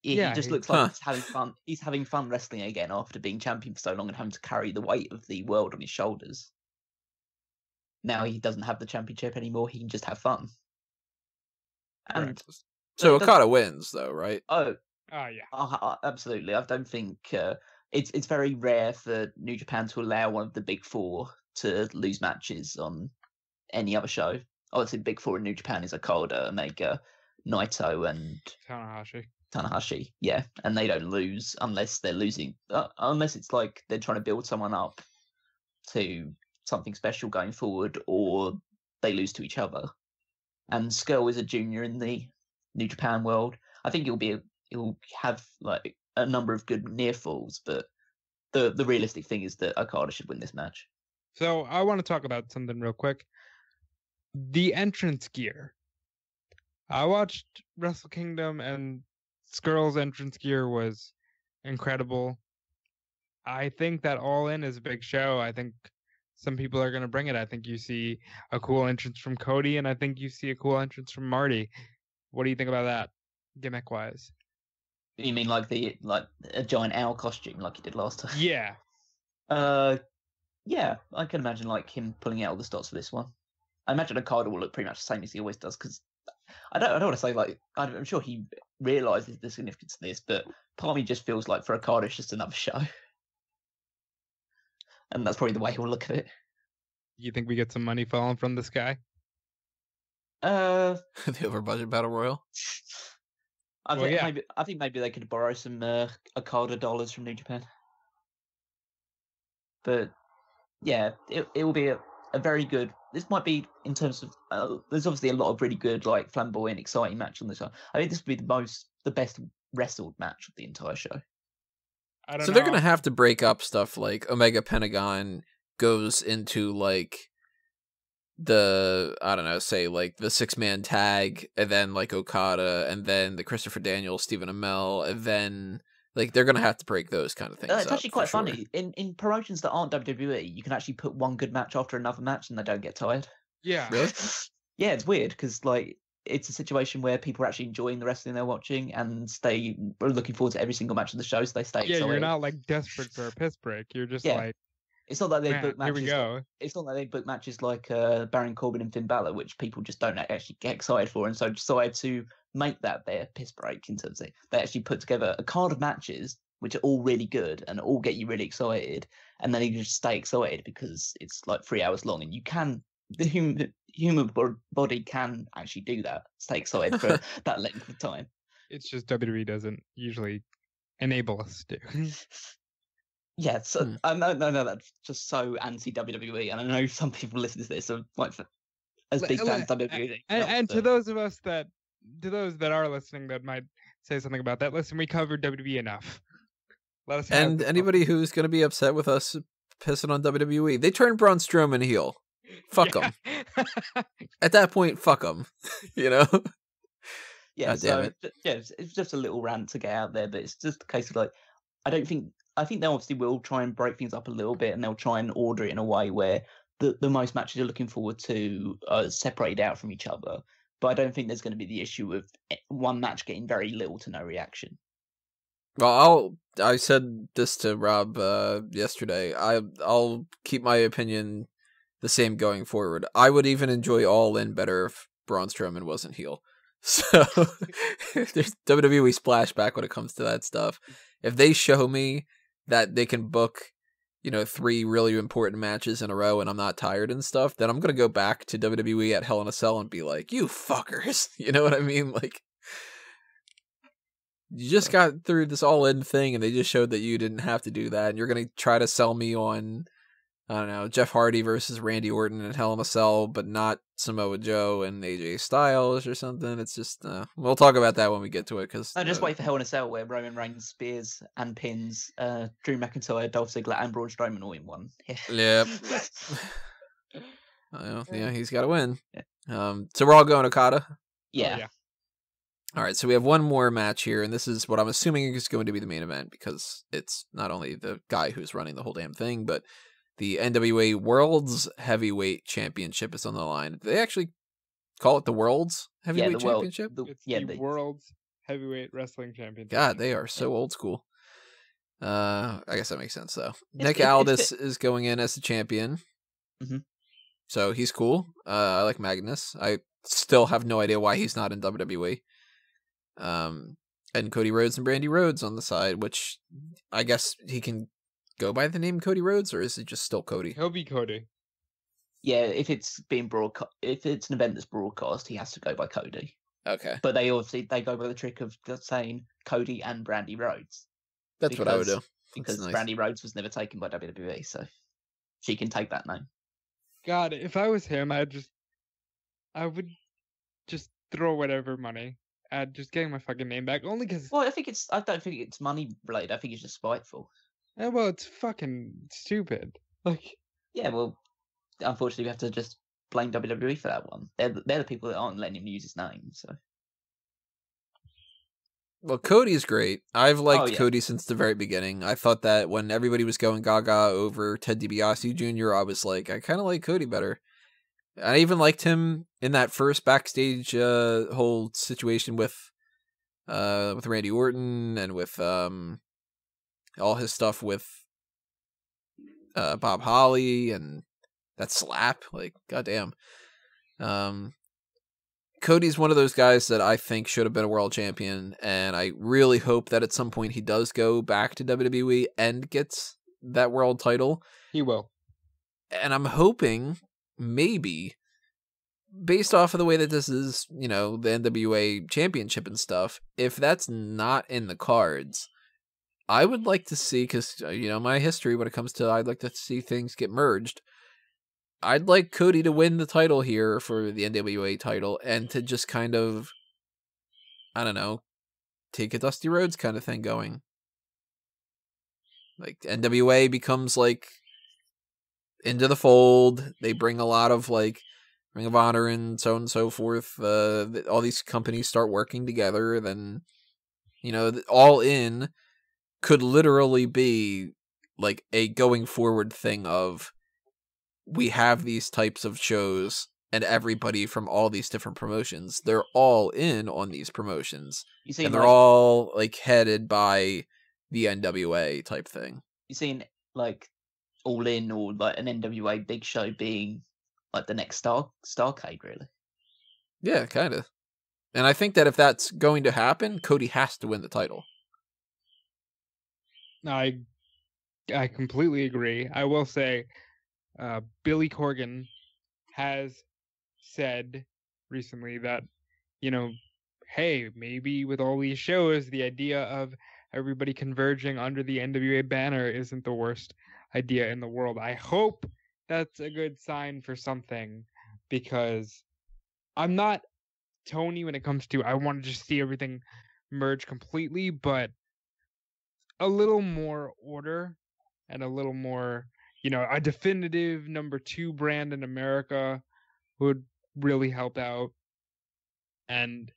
He just looks Huh. like he's having fun. He's having fun wrestling again after being champion for so long and having to carry the weight of the world on his shoulders. Now he doesn't have the championship anymore. He can just have fun. And Right. So Okada wins, though, right? oh yeah, absolutely. I don't think it's very rare for New Japan to allow one of the big four to lose matches on any other show. Obviously, the big four in New Japan is Okada, Omega, Naito, and Tanahashi. Yeah, and they don't lose unless they're losing. Unless it's they're trying to build someone up to something special going forward, or they lose to each other. And Scurll is a junior in the New Japan world. I think he'll have a number of good near falls, but the realistic thing is that Okada should win this match. So I want to talk about something real quick. the entrance gear. I watched Wrestle Kingdom, and Scurll's entrance gear was incredible. I think that All In is a big show. I think some people are going to bring it. I think you see a cool entrance from Cody, and I think you see a cool entrance from Marty. What do you think about that, gimmick-wise? You mean like a giant owl costume like he did last time? Yeah. Yeah, I can imagine like him pulling out all the stops for this one. I imagine Okada will look pretty much the same as he always does, because I don't want to say like I'm sure he realizes the significance of this, but part of me just feels like for Okada it's just another show, and that's probably the way he'll look at it. You think we get some money falling from the sky? The over budget battle royal. I think maybe they could borrow some Okada dollars from New Japan, but yeah, it will be a very good. This might be in terms of there's obviously a lot of really good, like flamboyant, exciting match on the show. I think this would be the best wrestled match of the entire show. I don't know. They're gonna have to break up stuff like Omega Pentagon goes into like the say like the 6-man tag, and then like Okada, and then the Christopher Daniels, Stephen Amell, and then like they're gonna have to break those kind of things. It's actually quite funny in promotions that aren't WWE. You can actually put one good match after another match, and they don't get tired. Yeah, really. Yeah, it's weird because like it's a situation where people are actually enjoying the wrestling they're watching, and they are looking forward to every single match of the show, so they stay excited. Yeah, you're not like desperate for a piss break. You're just like, it's not like they book matches. Here we go. It's not like they book matches like Baron Corbin and Finn Balor, which people just don't actually get excited for, and so decide to make that their piss break in terms of they actually put together a card of matches which are all really good and all get you really excited, and then you just stay excited because it's like 3 hours long, and you can the human body can actually do that, stay excited for that length of time. It's just WWE doesn't usually enable us to. Yeah, so I know that's just so anti WWE, and I know some people listen to this are like as big fans of WWE. And to those that are listening that might say something about that, listen, we covered WWE enough. Let us. And anybody who's going to be upset with us pissing on WWE, they turned Braun Strowman heel. Fuck them. At that point, fuck them. You know. Yeah. It's just a little rant to get out there, but it's just a case of like, I think they obviously will try and break things up a little bit, and they'll try and order it in a way where the most matches you're looking forward to are separated out from each other. But I don't think there's going to be the issue of one match getting very little to no reaction. Well, I said this to Rob yesterday. I'll keep my opinion the same going forward. I would even enjoy All In better if Braun Strowman wasn't heel. So there's WWE splashback when it comes to that stuff. If they show me that they can book, 3 really important matches in a row and I'm not tired and stuff, then I'm going to go back to WWE at Hell in a Cell and be like, you fuckers. You know what I mean? Like, you just got through this All In thing and they just showed that you didn't have to do that. And you're going to try to sell me on, I don't know, Jeff Hardy versus Randy Orton at Hell in a Cell, but not Samoa Joe and AJ Styles or something. It's just, we'll talk about that when we get to it. Cause, just wait for Hell in a Cell where Roman Reigns spears and pins Drew McIntyre, Dolph Ziggler, and Braun Strowman all in one. Yep. Yeah, he's got to win. Yeah. So we're all going Okada? Yeah. Oh, yeah. All right, so we have one more match here, and this is what I'm assuming is going to be the main event, because it's not only the guy who's running the whole damn thing, but the NWA World's Heavyweight Championship is on the line. Do they actually call it the World's Heavyweight Championship? It's the World's Heavyweight Wrestling Championship. God, they are so old school. I guess that makes sense, though. Nick Aldis is going in as the champion. Mm-hmm. So he's cool. I like Magnus. I still have no idea why he's not in WWE. And Cody Rhodes and Brandy Rhodes on the side, which I guess he can go by the name Cody Rhodes, or is it just still Cody? He'll be Cody. Yeah, if it's being broadcast, if it's an event that's broadcast, he has to go by Cody. Okay. But they go by the trick of just saying Cody and Brandy Rhodes. That's what I would do. Because nice. Brandy Rhodes was never taken by WWE, so she can take that name. God, if I was him, I would just throw whatever money at just getting my fucking name back. Only because. Well, I don't think it's money related. I think it's just spiteful. Yeah, well, it's fucking stupid. Like. Yeah, well, unfortunately, we have to just blame WWE for that one. They're the people that aren't letting him use his name. So. Well, Cody's great. I've liked yeah. Cody since the very beginning. I thought that when everybody was going gaga over Ted DiBiase Jr., I was like, I kind of like Cody better. I even liked him in that first backstage whole situation with Randy Orton and with all his stuff with Bob Holly and that slap. Like, goddamn. Cody's one of those guys that I think should have been a world champion, and I really hope that at some point he does go back to WWE and gets that world title. He will. And I'm hoping, maybe, based off of the way that this is, the NWA championship and stuff, if that's not in the cards, I would like to see, because, my history when it comes to, I'd like to see things get merged. I'd like Cody to win the title here for the NWA title and to just kind of, I don't know, take a Dusty Rhodes kind of thing going. Like, NWA becomes, like, into the fold. They bring a lot of, like, Ring of Honor and so on and so forth. All these companies start working together. Then, All In could literally be, like, a going forward thing of, we have these types of shows and everybody from all these different promotions, they're all in on these promotions. And they're all like headed by the NWA type thing. You seen like All In or like an NWA big show being like the next Starcade, really? Yeah, kind of. And I think that if that's going to happen, Cody has to win the title. I completely agree. I will say, Billy Corgan has said recently that, hey, maybe with all these shows, the idea of everybody converging under the NWA banner isn't the worst idea in the world. I hope that's a good sign for something, because I'm not Tony when it comes to, I want to just see everything merge completely, but a little more order and a little more, a definitive number 2 brand in America would really help out. And,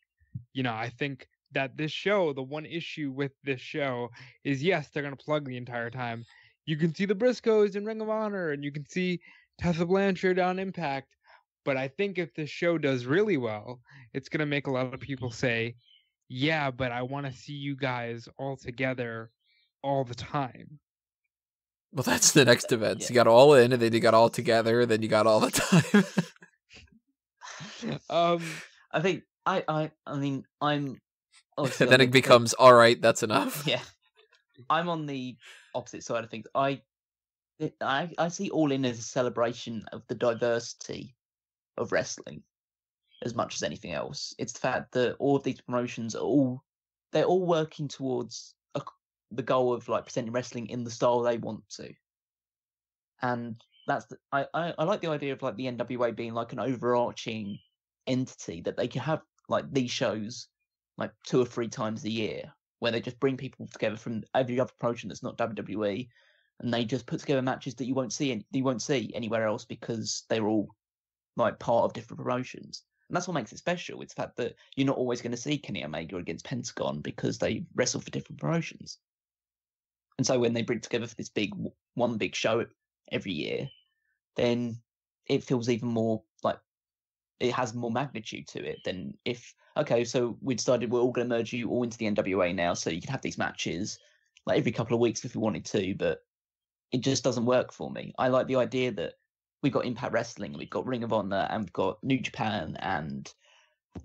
I think that this show, the one issue with this show is, yes, they're going to plug the entire time. You can see the Briscoes in Ring of Honor, and you can see Tessa Blanchard on Impact. But I think if this show does really well, it's going to make a lot of people say, yeah, but I want to see you guys all together all the time. Well, that's the next event. Yeah. You got All In, and then you got All Together, and then you got All the Time. I think I mean I'm. And then it becomes all right. That's enough. Yeah, I'm on the opposite side of things. I see All In as a celebration of the diversity of wrestling, as much as anything else. It's the fact that all of these promotions they're all working towards the goal of like presenting wrestling in the style they want to, and that's I like the idea of like the NWA being like an overarching entity that they can have like these shows like 2 or 3 times a year where they just bring people together from every other promotion that's not WWE, and they just put together matches that you won't see anywhere else because they're all like part of different promotions. And that's what makes it special. It's the fact that you're not always going to see Kenny Omega against Pentagón because they wrestle for different promotions. And so when they bring together for this one big show every year, then it feels even more like it has more magnitude to it than if, okay, so we decided we're all going to merge you all into the NWA now, so you can have these matches like every couple of weeks if you wanted to, but it just doesn't work for me. I like the idea that we've got Impact Wrestling, we've got Ring of Honor, and we've got New Japan and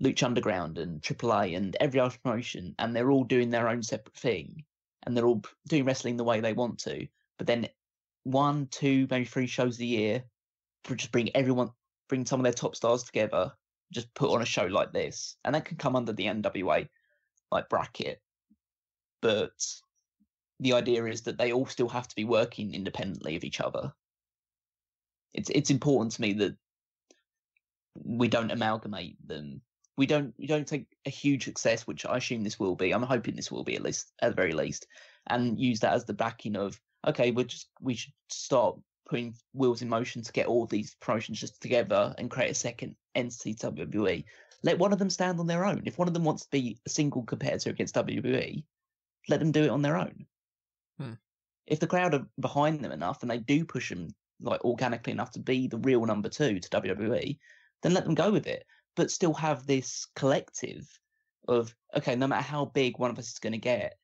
Lucha Underground and AAA and every other promotion, and they're all doing their own separate thing, and they're all doing wrestling the way they want to. But then 1, 2, maybe 3 shows a year, just bring some of their top stars together, just put on a show like this, and that can come under the NWA like bracket. But the idea is that they all still have to be working independently of each other. It's important to me that we don't amalgamate them. We don't take a huge success, which I assume this will be. I'm hoping this will be at the very least, and use that as the backing of, okay, we should start putting wheels in motion to get all these promotions just together and create a second entity to WWE. Let one of them stand on their own. If one of them wants to be a single competitor against WWE, let them do it on their own. If the crowd are behind them enough and they do push them like organically enough to be the real number 2 to WWE, then let them go with it. But still have this collective of, okay, no matter how big one of us is going to get,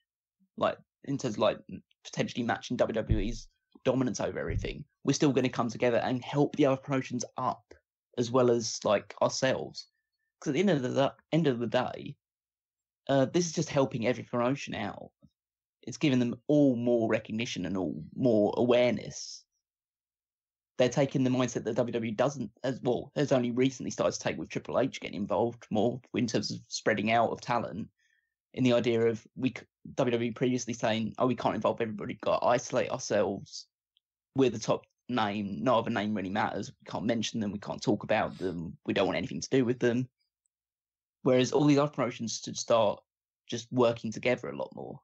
like in terms of like potentially matching WWE's dominance over everything, we're still going to come together and help the other promotions up as well as like ourselves. Because at the end of the day, this is just helping every promotion out. It's giving them all more recognition and all more awareness. They're taking the mindset that WWE doesn't, has only recently started to take with Triple H getting involved more in terms of spreading out of talent. In the idea of WWE previously saying, "Oh, we can't involve everybody, we've got to isolate ourselves. We're the top name. No other name really matters. We can't mention them. We can't talk about them. We don't want anything to do with them." Whereas all these other promotions should start just working together a lot more,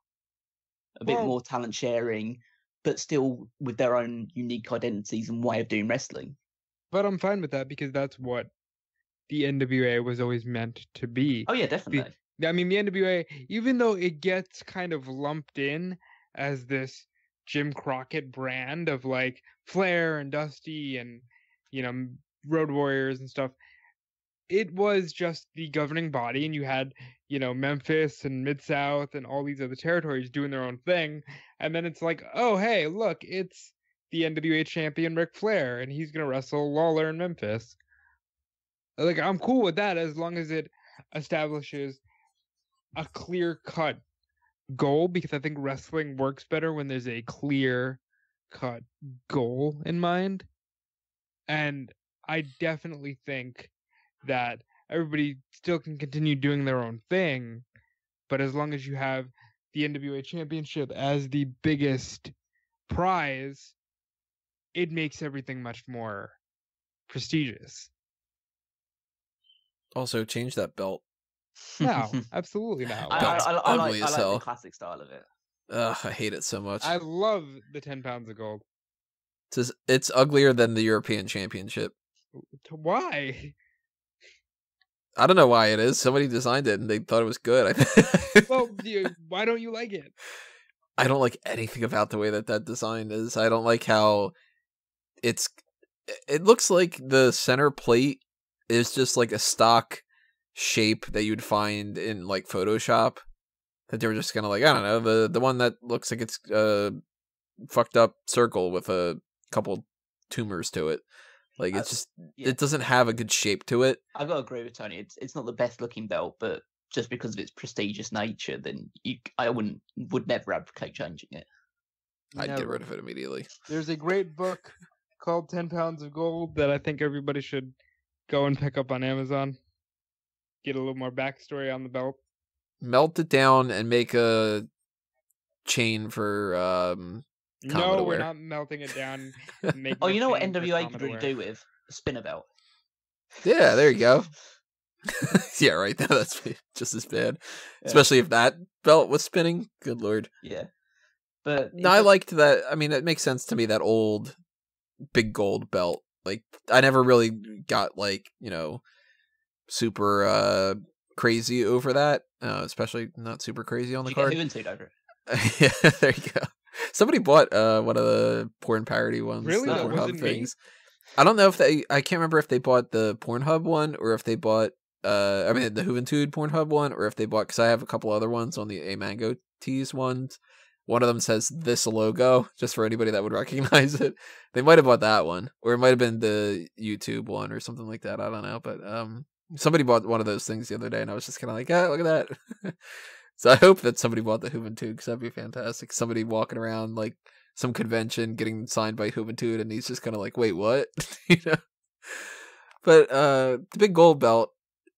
a bit more talent sharing, but still with their own unique identities and way of doing wrestling. But I'm fine with that because that's what the NWA was always meant to be. Oh yeah, definitely. I mean, the NWA, even though it gets kind of lumped in as this Jim Crockett brand of like Flair and Dusty and, Road Warriors and stuff, it was just the governing body, and you had, Memphis and Mid-South and all these other territories doing their own thing. And then it's like, oh, hey, look, it's the NWA champion Ric Flair, and he's going to wrestle Lawler in Memphis. Like, I'm cool with that as long as it establishes a clear-cut goal, because I think wrestling works better when there's a clear-cut goal in mind. And I definitely think that everybody still can continue doing their own thing, but as long as you have the NWA Championship as the biggest prize, it makes everything much more prestigious. Also, change that belt. No, absolutely not. I like the classic style of it. Ugh, I hate it so much. I love the 10 pounds of gold. It's uglier than the European Championship. Why? I don't know why it is. Somebody designed it and they thought it was good. Well, why don't you like it? I don't like anything about the way that design is. I don't like how it looks like the center plate is just like a stock shape that you'd find in like Photoshop. That they were just kind of like, I don't know, the one that looks like it's fucked up circle with a couple tumors to it. Like it's just it doesn't have a good shape to it. I've got to agree with Tony. It's not the best looking belt, but just because of its prestigious nature, then I would never advocate changing it. I'd get rid of it immediately. There's a great book called 10 Pounds of Gold that I think everybody should go and pick up on Amazon. Get a little more backstory on the belt. Melt it down and make a chain for No, we're not melting it down. Oh, you know what NWA could really do with? A spinner belt. Yeah, there you go. Yeah, right. That's just as bad. Yeah. Especially if that belt was spinning. Good lord. Yeah. But no, I liked that. I mean, it makes sense to me, that old big gold belt. Like, I never really got, like, super crazy over that. Especially not super crazy on the card. Did you get over it? Yeah, there you go. Somebody bought one of the porn parody ones. Really? The Pornhub things. I don't know if I can't remember if they bought the Pornhub one or if they bought the Juventud Pornhub one, or if they bought, because I have a couple other ones on the A Mango Tees ones. One of them says this logo, just for anybody that would recognize it. They might have bought that one, or it might have been the YouTube one or something like that. I don't know, but somebody bought one of those things the other day, and I was just kind of like, look at that. So I hope that somebody bought the Juventud, because that'd be fantastic. Somebody walking around like some convention getting signed by Juventud, and he's just kind of like, wait, what? But the big gold belt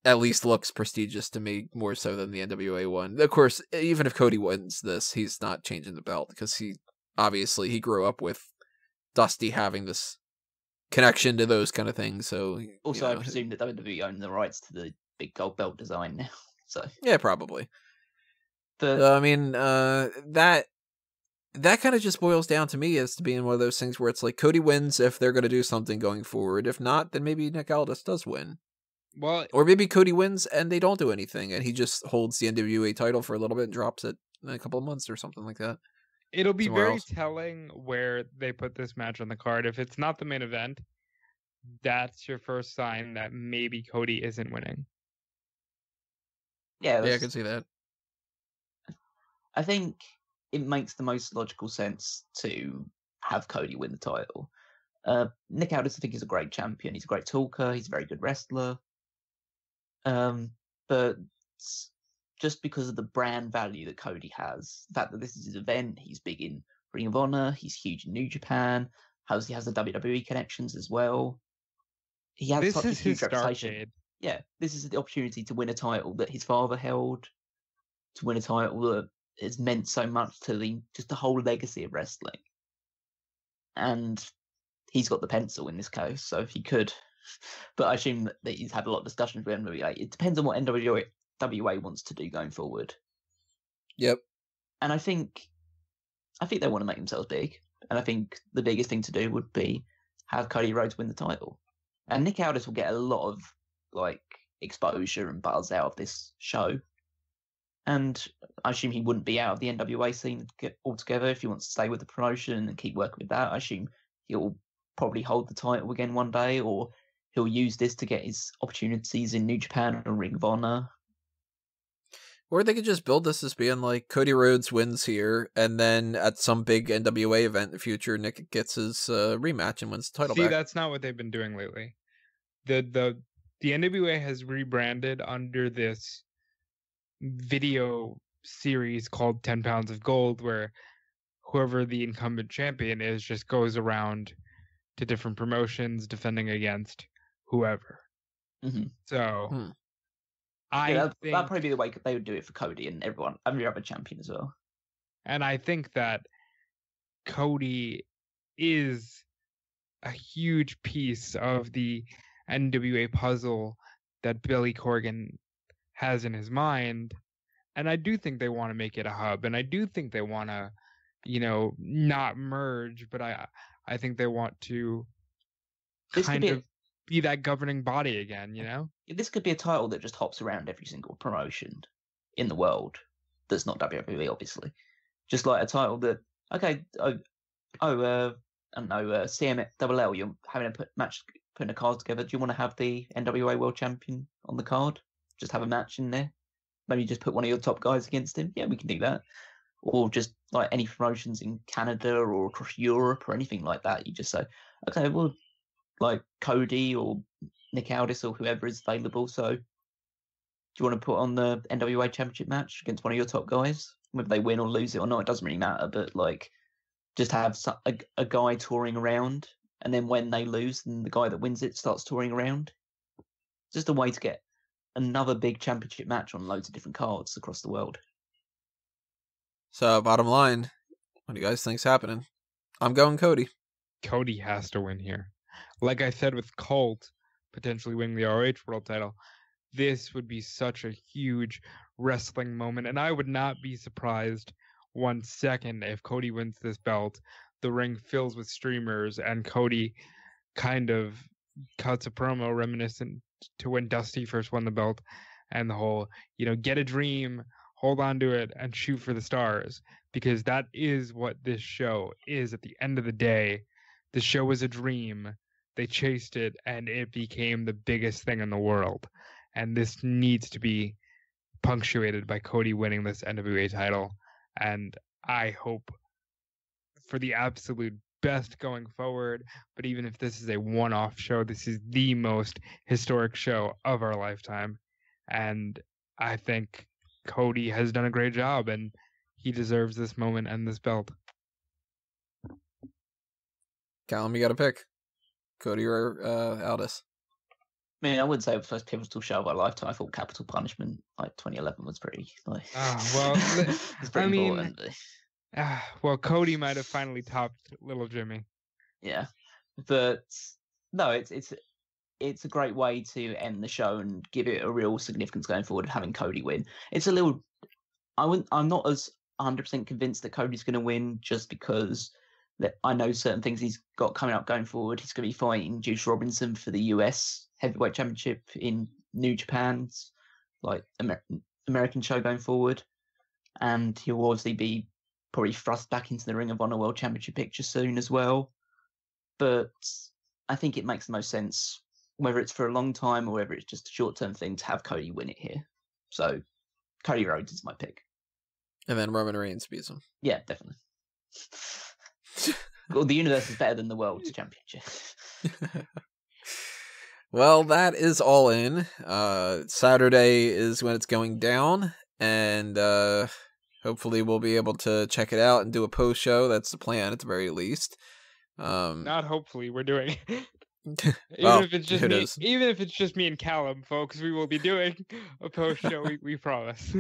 at least looks prestigious to me, more so than the NWA one. Of course, even if Cody wins this, he's not changing the belt, because he grew up with Dusty having this connection to those kind of things. So also, I presume that WWE own the rights to the big gold belt design now. So yeah, probably. But I mean, that that kind of just boils down to me as to being one of those things where it's like Cody wins if they're going to do something going forward. If not, then maybe Nick Aldis does win. Well, or maybe Cody wins and they don't do anything and he just holds the NWA title for a little bit and drops it in a couple of months or something like that. It'll be Somewhere very else. telling where they put this match on the card. If it's not the main event, that's your first sign that maybe Cody isn't winning. Yeah, Yeah, I can see that. I think it makes the most logical sense to have Cody win the title. Nick Aldis, I think, is a great champion. He's a great talker. He's a very good wrestler. But just because of the brand value that Cody has, the fact that this is his event, he's big in Ring of Honor, he's huge in New Japan, he has the WWE connections as well. He has such a huge reputation. Yeah, this is the opportunity to win a title that his father held, to win a title that has meant so much to just the whole legacy of wrestling. And he's got the pencil in this case, so if he could. But I assume that he's had a lot of discussions with NWA. It depends on what NWA wants to do going forward. Yep. And I think they want to make themselves big. And I think the biggest thing to do would be have Cody Rhodes win the title. And Nick Aldis will get a lot of exposure and buzz out of this show. And I assume he wouldn't be out of the NWA scene altogether if he wants to stay with the promotion and keep working with that. I assume he'll probably hold the title again one day, or he'll use this to get his opportunities in New Japan or Ring of Honor. Or they could just build this as being like Cody Rhodes wins here, and then at some big NWA event in the future, Nick gets his rematch and wins the title back. That's not what they've been doing lately. The NWA has rebranded under this video series called 10 Pounds of Gold, where whoever the incumbent champion is just goes around to different promotions defending against whoever. Mm-hmm. So that'd probably be the way they would do it for Cody and every other champion as well. And I think that Cody is a huge piece of the NWA puzzle that Billy Corgan has in his mind. And I do think they want to make it a hub. And I do think they want to, not merge, but I think they want to be that governing body again, This could be a title that just hops around every single promotion in the world that's not WWE, obviously. Just like a title that, okay, I don't know, CMLL, you're having a match, putting a card together. Do you want to have the NWA World Champion on the card? Just have a match in there? Maybe just put one of your top guys against him? Yeah, we can do that. Or just like any promotions in Canada or across Europe or anything like that. You just say, okay, well, like Cody or Nick Aldis or whoever is available. So do you want to put on the NWA Championship match against one of your top guys? Whether they win or lose it or not, it doesn't really matter. But just have a guy touring around, and then when they lose, then the guy that wins it starts touring around. Just a way to get another big championship match on loads of different cards across the world. So, bottom line, what do you guys think's happening? I'm going Cody. Cody has to win here. Like I said with Colt potentially winning the ROH World title, this would be such a huge wrestling moment, and I would not be surprised 1 second if Cody wins this belt, the ring fills with streamers, and Cody kind of cuts a promo reminiscent to when Dusty first won the belt, and the whole, get a dream, hold on to it, and shoot for the stars, because that is what this show is at the end of the day. The show was a dream. They chased it, and it became the biggest thing in the world. And this needs to be punctuated by Cody winning this NWA title. And I hope for the absolute best going forward. But even if this is a one-off show, this is the most historic show of our lifetime. And I think Cody has done a great job, and he deserves this moment and this belt. Callum, you got to pick. Cody or Aldis? I mean, I wouldn't say it was the most pivotal show of our lifetime. I thought Capital Punishment, 2011, was pretty, it's pretty important. Well, Cody might have finally topped Little Jimmy. Yeah, but no, it's a great way to end the show and give it a real significance going forward of having Cody win. It's a little, I'm not as 100% convinced that Cody's going to win, just because I know certain things he's got coming up going forward. He's going to be fighting Juice Robinson for the US Heavyweight Championship in New Japan's American show going forward, and he'll obviously be probably thrust back into the Ring of Honor World Championship picture soon as well. But I think it makes the most sense, whether it's for a long time or whether it's just a short-term thing, to have Cody win it here. So Cody Rhodes is my pick. And then Roman Reigns beats him. Yeah, definitely. Well, the universe is better than the world's championship. Well, that is All In. Saturday is when it's going down, and hopefully we'll be able to check it out and do a post show. That's the plan, at the very least. Not hopefully, we're doing. Well, if it's just it me, is. even if it's just me and Callum, folks, we will be doing a post show. We promise.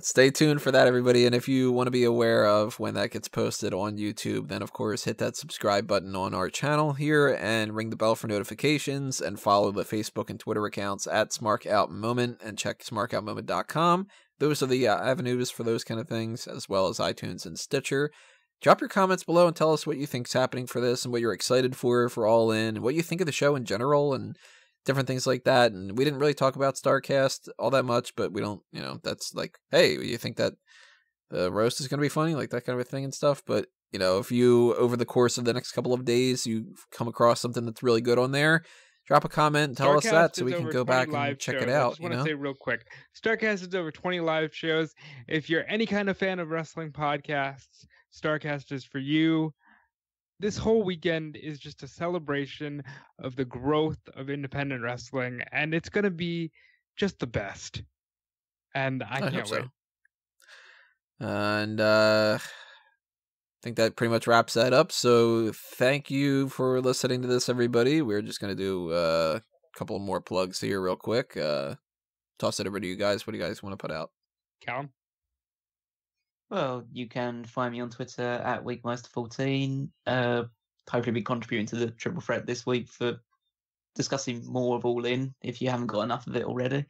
Stay tuned for that, everybody. And if you want to be aware of when that gets posted on YouTube, then of course hit that subscribe button on our channel here and ring the bell for notifications, and follow the Facebook and Twitter accounts at SmarkOutMoment, and check SmarkOutMoment.com. Those are the avenues for those kind of things, as well as iTunes and Stitcher. Drop your comments below and tell us what you think's happening for this, and what you're excited for All In, and what you think of the show in general, and different things like that. And we didn't really talk about StarCast all that much, but we don't, that's like, hey, you think that the roast is going to be funny, like that kind of a thing and stuff. But, if you, over the course of the next couple of days, you come across something that's really good on there, drop a comment and tell us that, so we can go back and check it out. I just want to say real quick, StarCast is over 20 live shows. If you're any kind of fan of wrestling podcasts, StarCast is for you. This whole weekend is just a celebration of the growth of independent wrestling, and it's going to be just the best. And I can't wait. And I think that pretty much wraps that up. So thank you for listening to this, everybody. We're just going to do a couple more plugs here real quick. Toss it over to you guys. What do you guys want to put out? Callum? Well, you can find me on Twitter at Weekmeister14. Hopefully be contributing to the Triple Threat this week for discussing more of All In, if you haven't got enough of it already.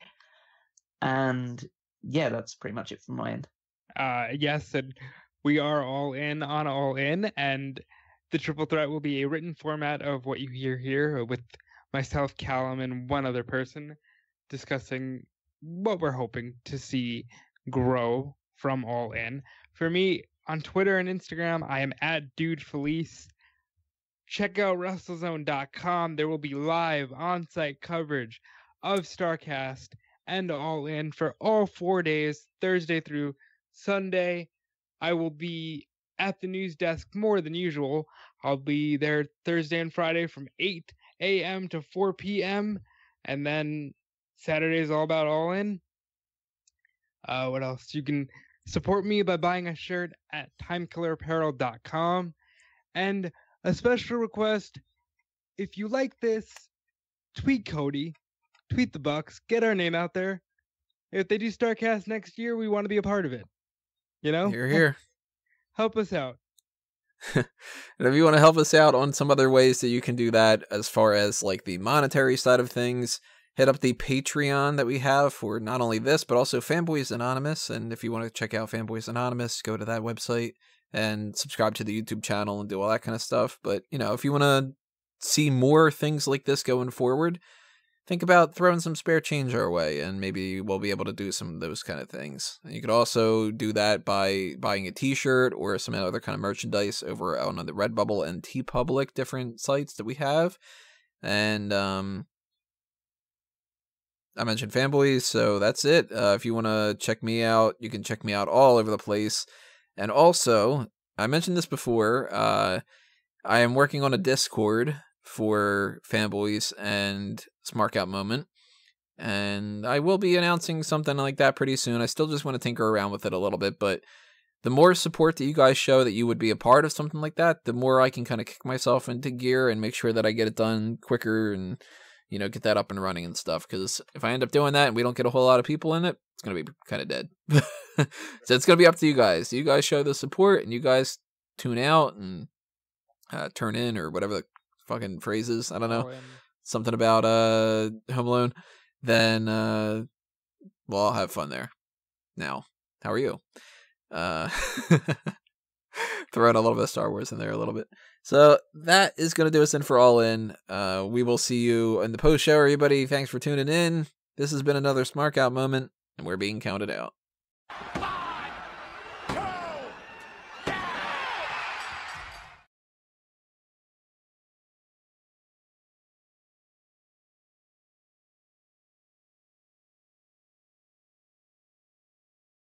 And yeah, that's pretty much it from my end. Yes, and we are all in on All In, and the Triple Threat will be a written format of what you hear here, with myself, Callum, and one other person discussing what we're hoping to see grow from All In. For me, on Twitter and Instagram, I am at DudeFelice. Check out WrestleZone.com. There will be live on-site coverage of StarCast and All In for all 4 days, Thursday through Sunday. I will be at the news desk more than usual. I'll be there Thursday and Friday from 8 a.m. to 4 p.m. And then Saturday is all about All In. What else? You can support me by buying a shirt at timekillerapparel.com. And a special request, if you like this, tweet Cody, tweet the Bucks, get our name out there. If they do StarCast next year, we want to be a part of it. You're here. Help us out. And if you want to help us out on some other ways that you can do that, as far as like the monetary side of things, hit up the Patreon that we have for not only this, but also Fanboys Anonymous. And if you want to check out Fanboys Anonymous, go to that website and subscribe to the YouTube channel and do all that kind of stuff. But, if you want to see more things like this going forward, think about throwing some spare change our way, and maybe we'll be able to do some of those kind of things. And you could also do that by buying a t-shirt or some other kind of merchandise over on the Redbubble and TeePublic, different sites that we have. And, I mentioned Fanboys, so that's it. If you want to check me out, you can check me out all over the place. And also, I mentioned this before, I am working on a Discord for Fanboys and Smark Out Moment, and I will be announcing something like that pretty soon. I still just want to tinker around with it a little bit, but the more support that you guys show that you would be a part of something like that, the more I can kind of kick myself into gear and make sure that I get it done quicker and, get that up and running and stuff. Because if I end up doing that and we don't get a whole lot of people in it, it's going to be kind of dead. So it's going to be up to you guys. You guys show the support, and you guys tune out and turn in, or whatever the fucking phrase is. I don't know. Something about Home Alone. Then, well, I'll have fun there. Now, how are you? Throwing a little bit of Star Wars in there a little bit. So that is going to do us in for All In. We will see you in the post show, everybody. Thanks for tuning in. This has been another Smark Out moment, and we're being counted out.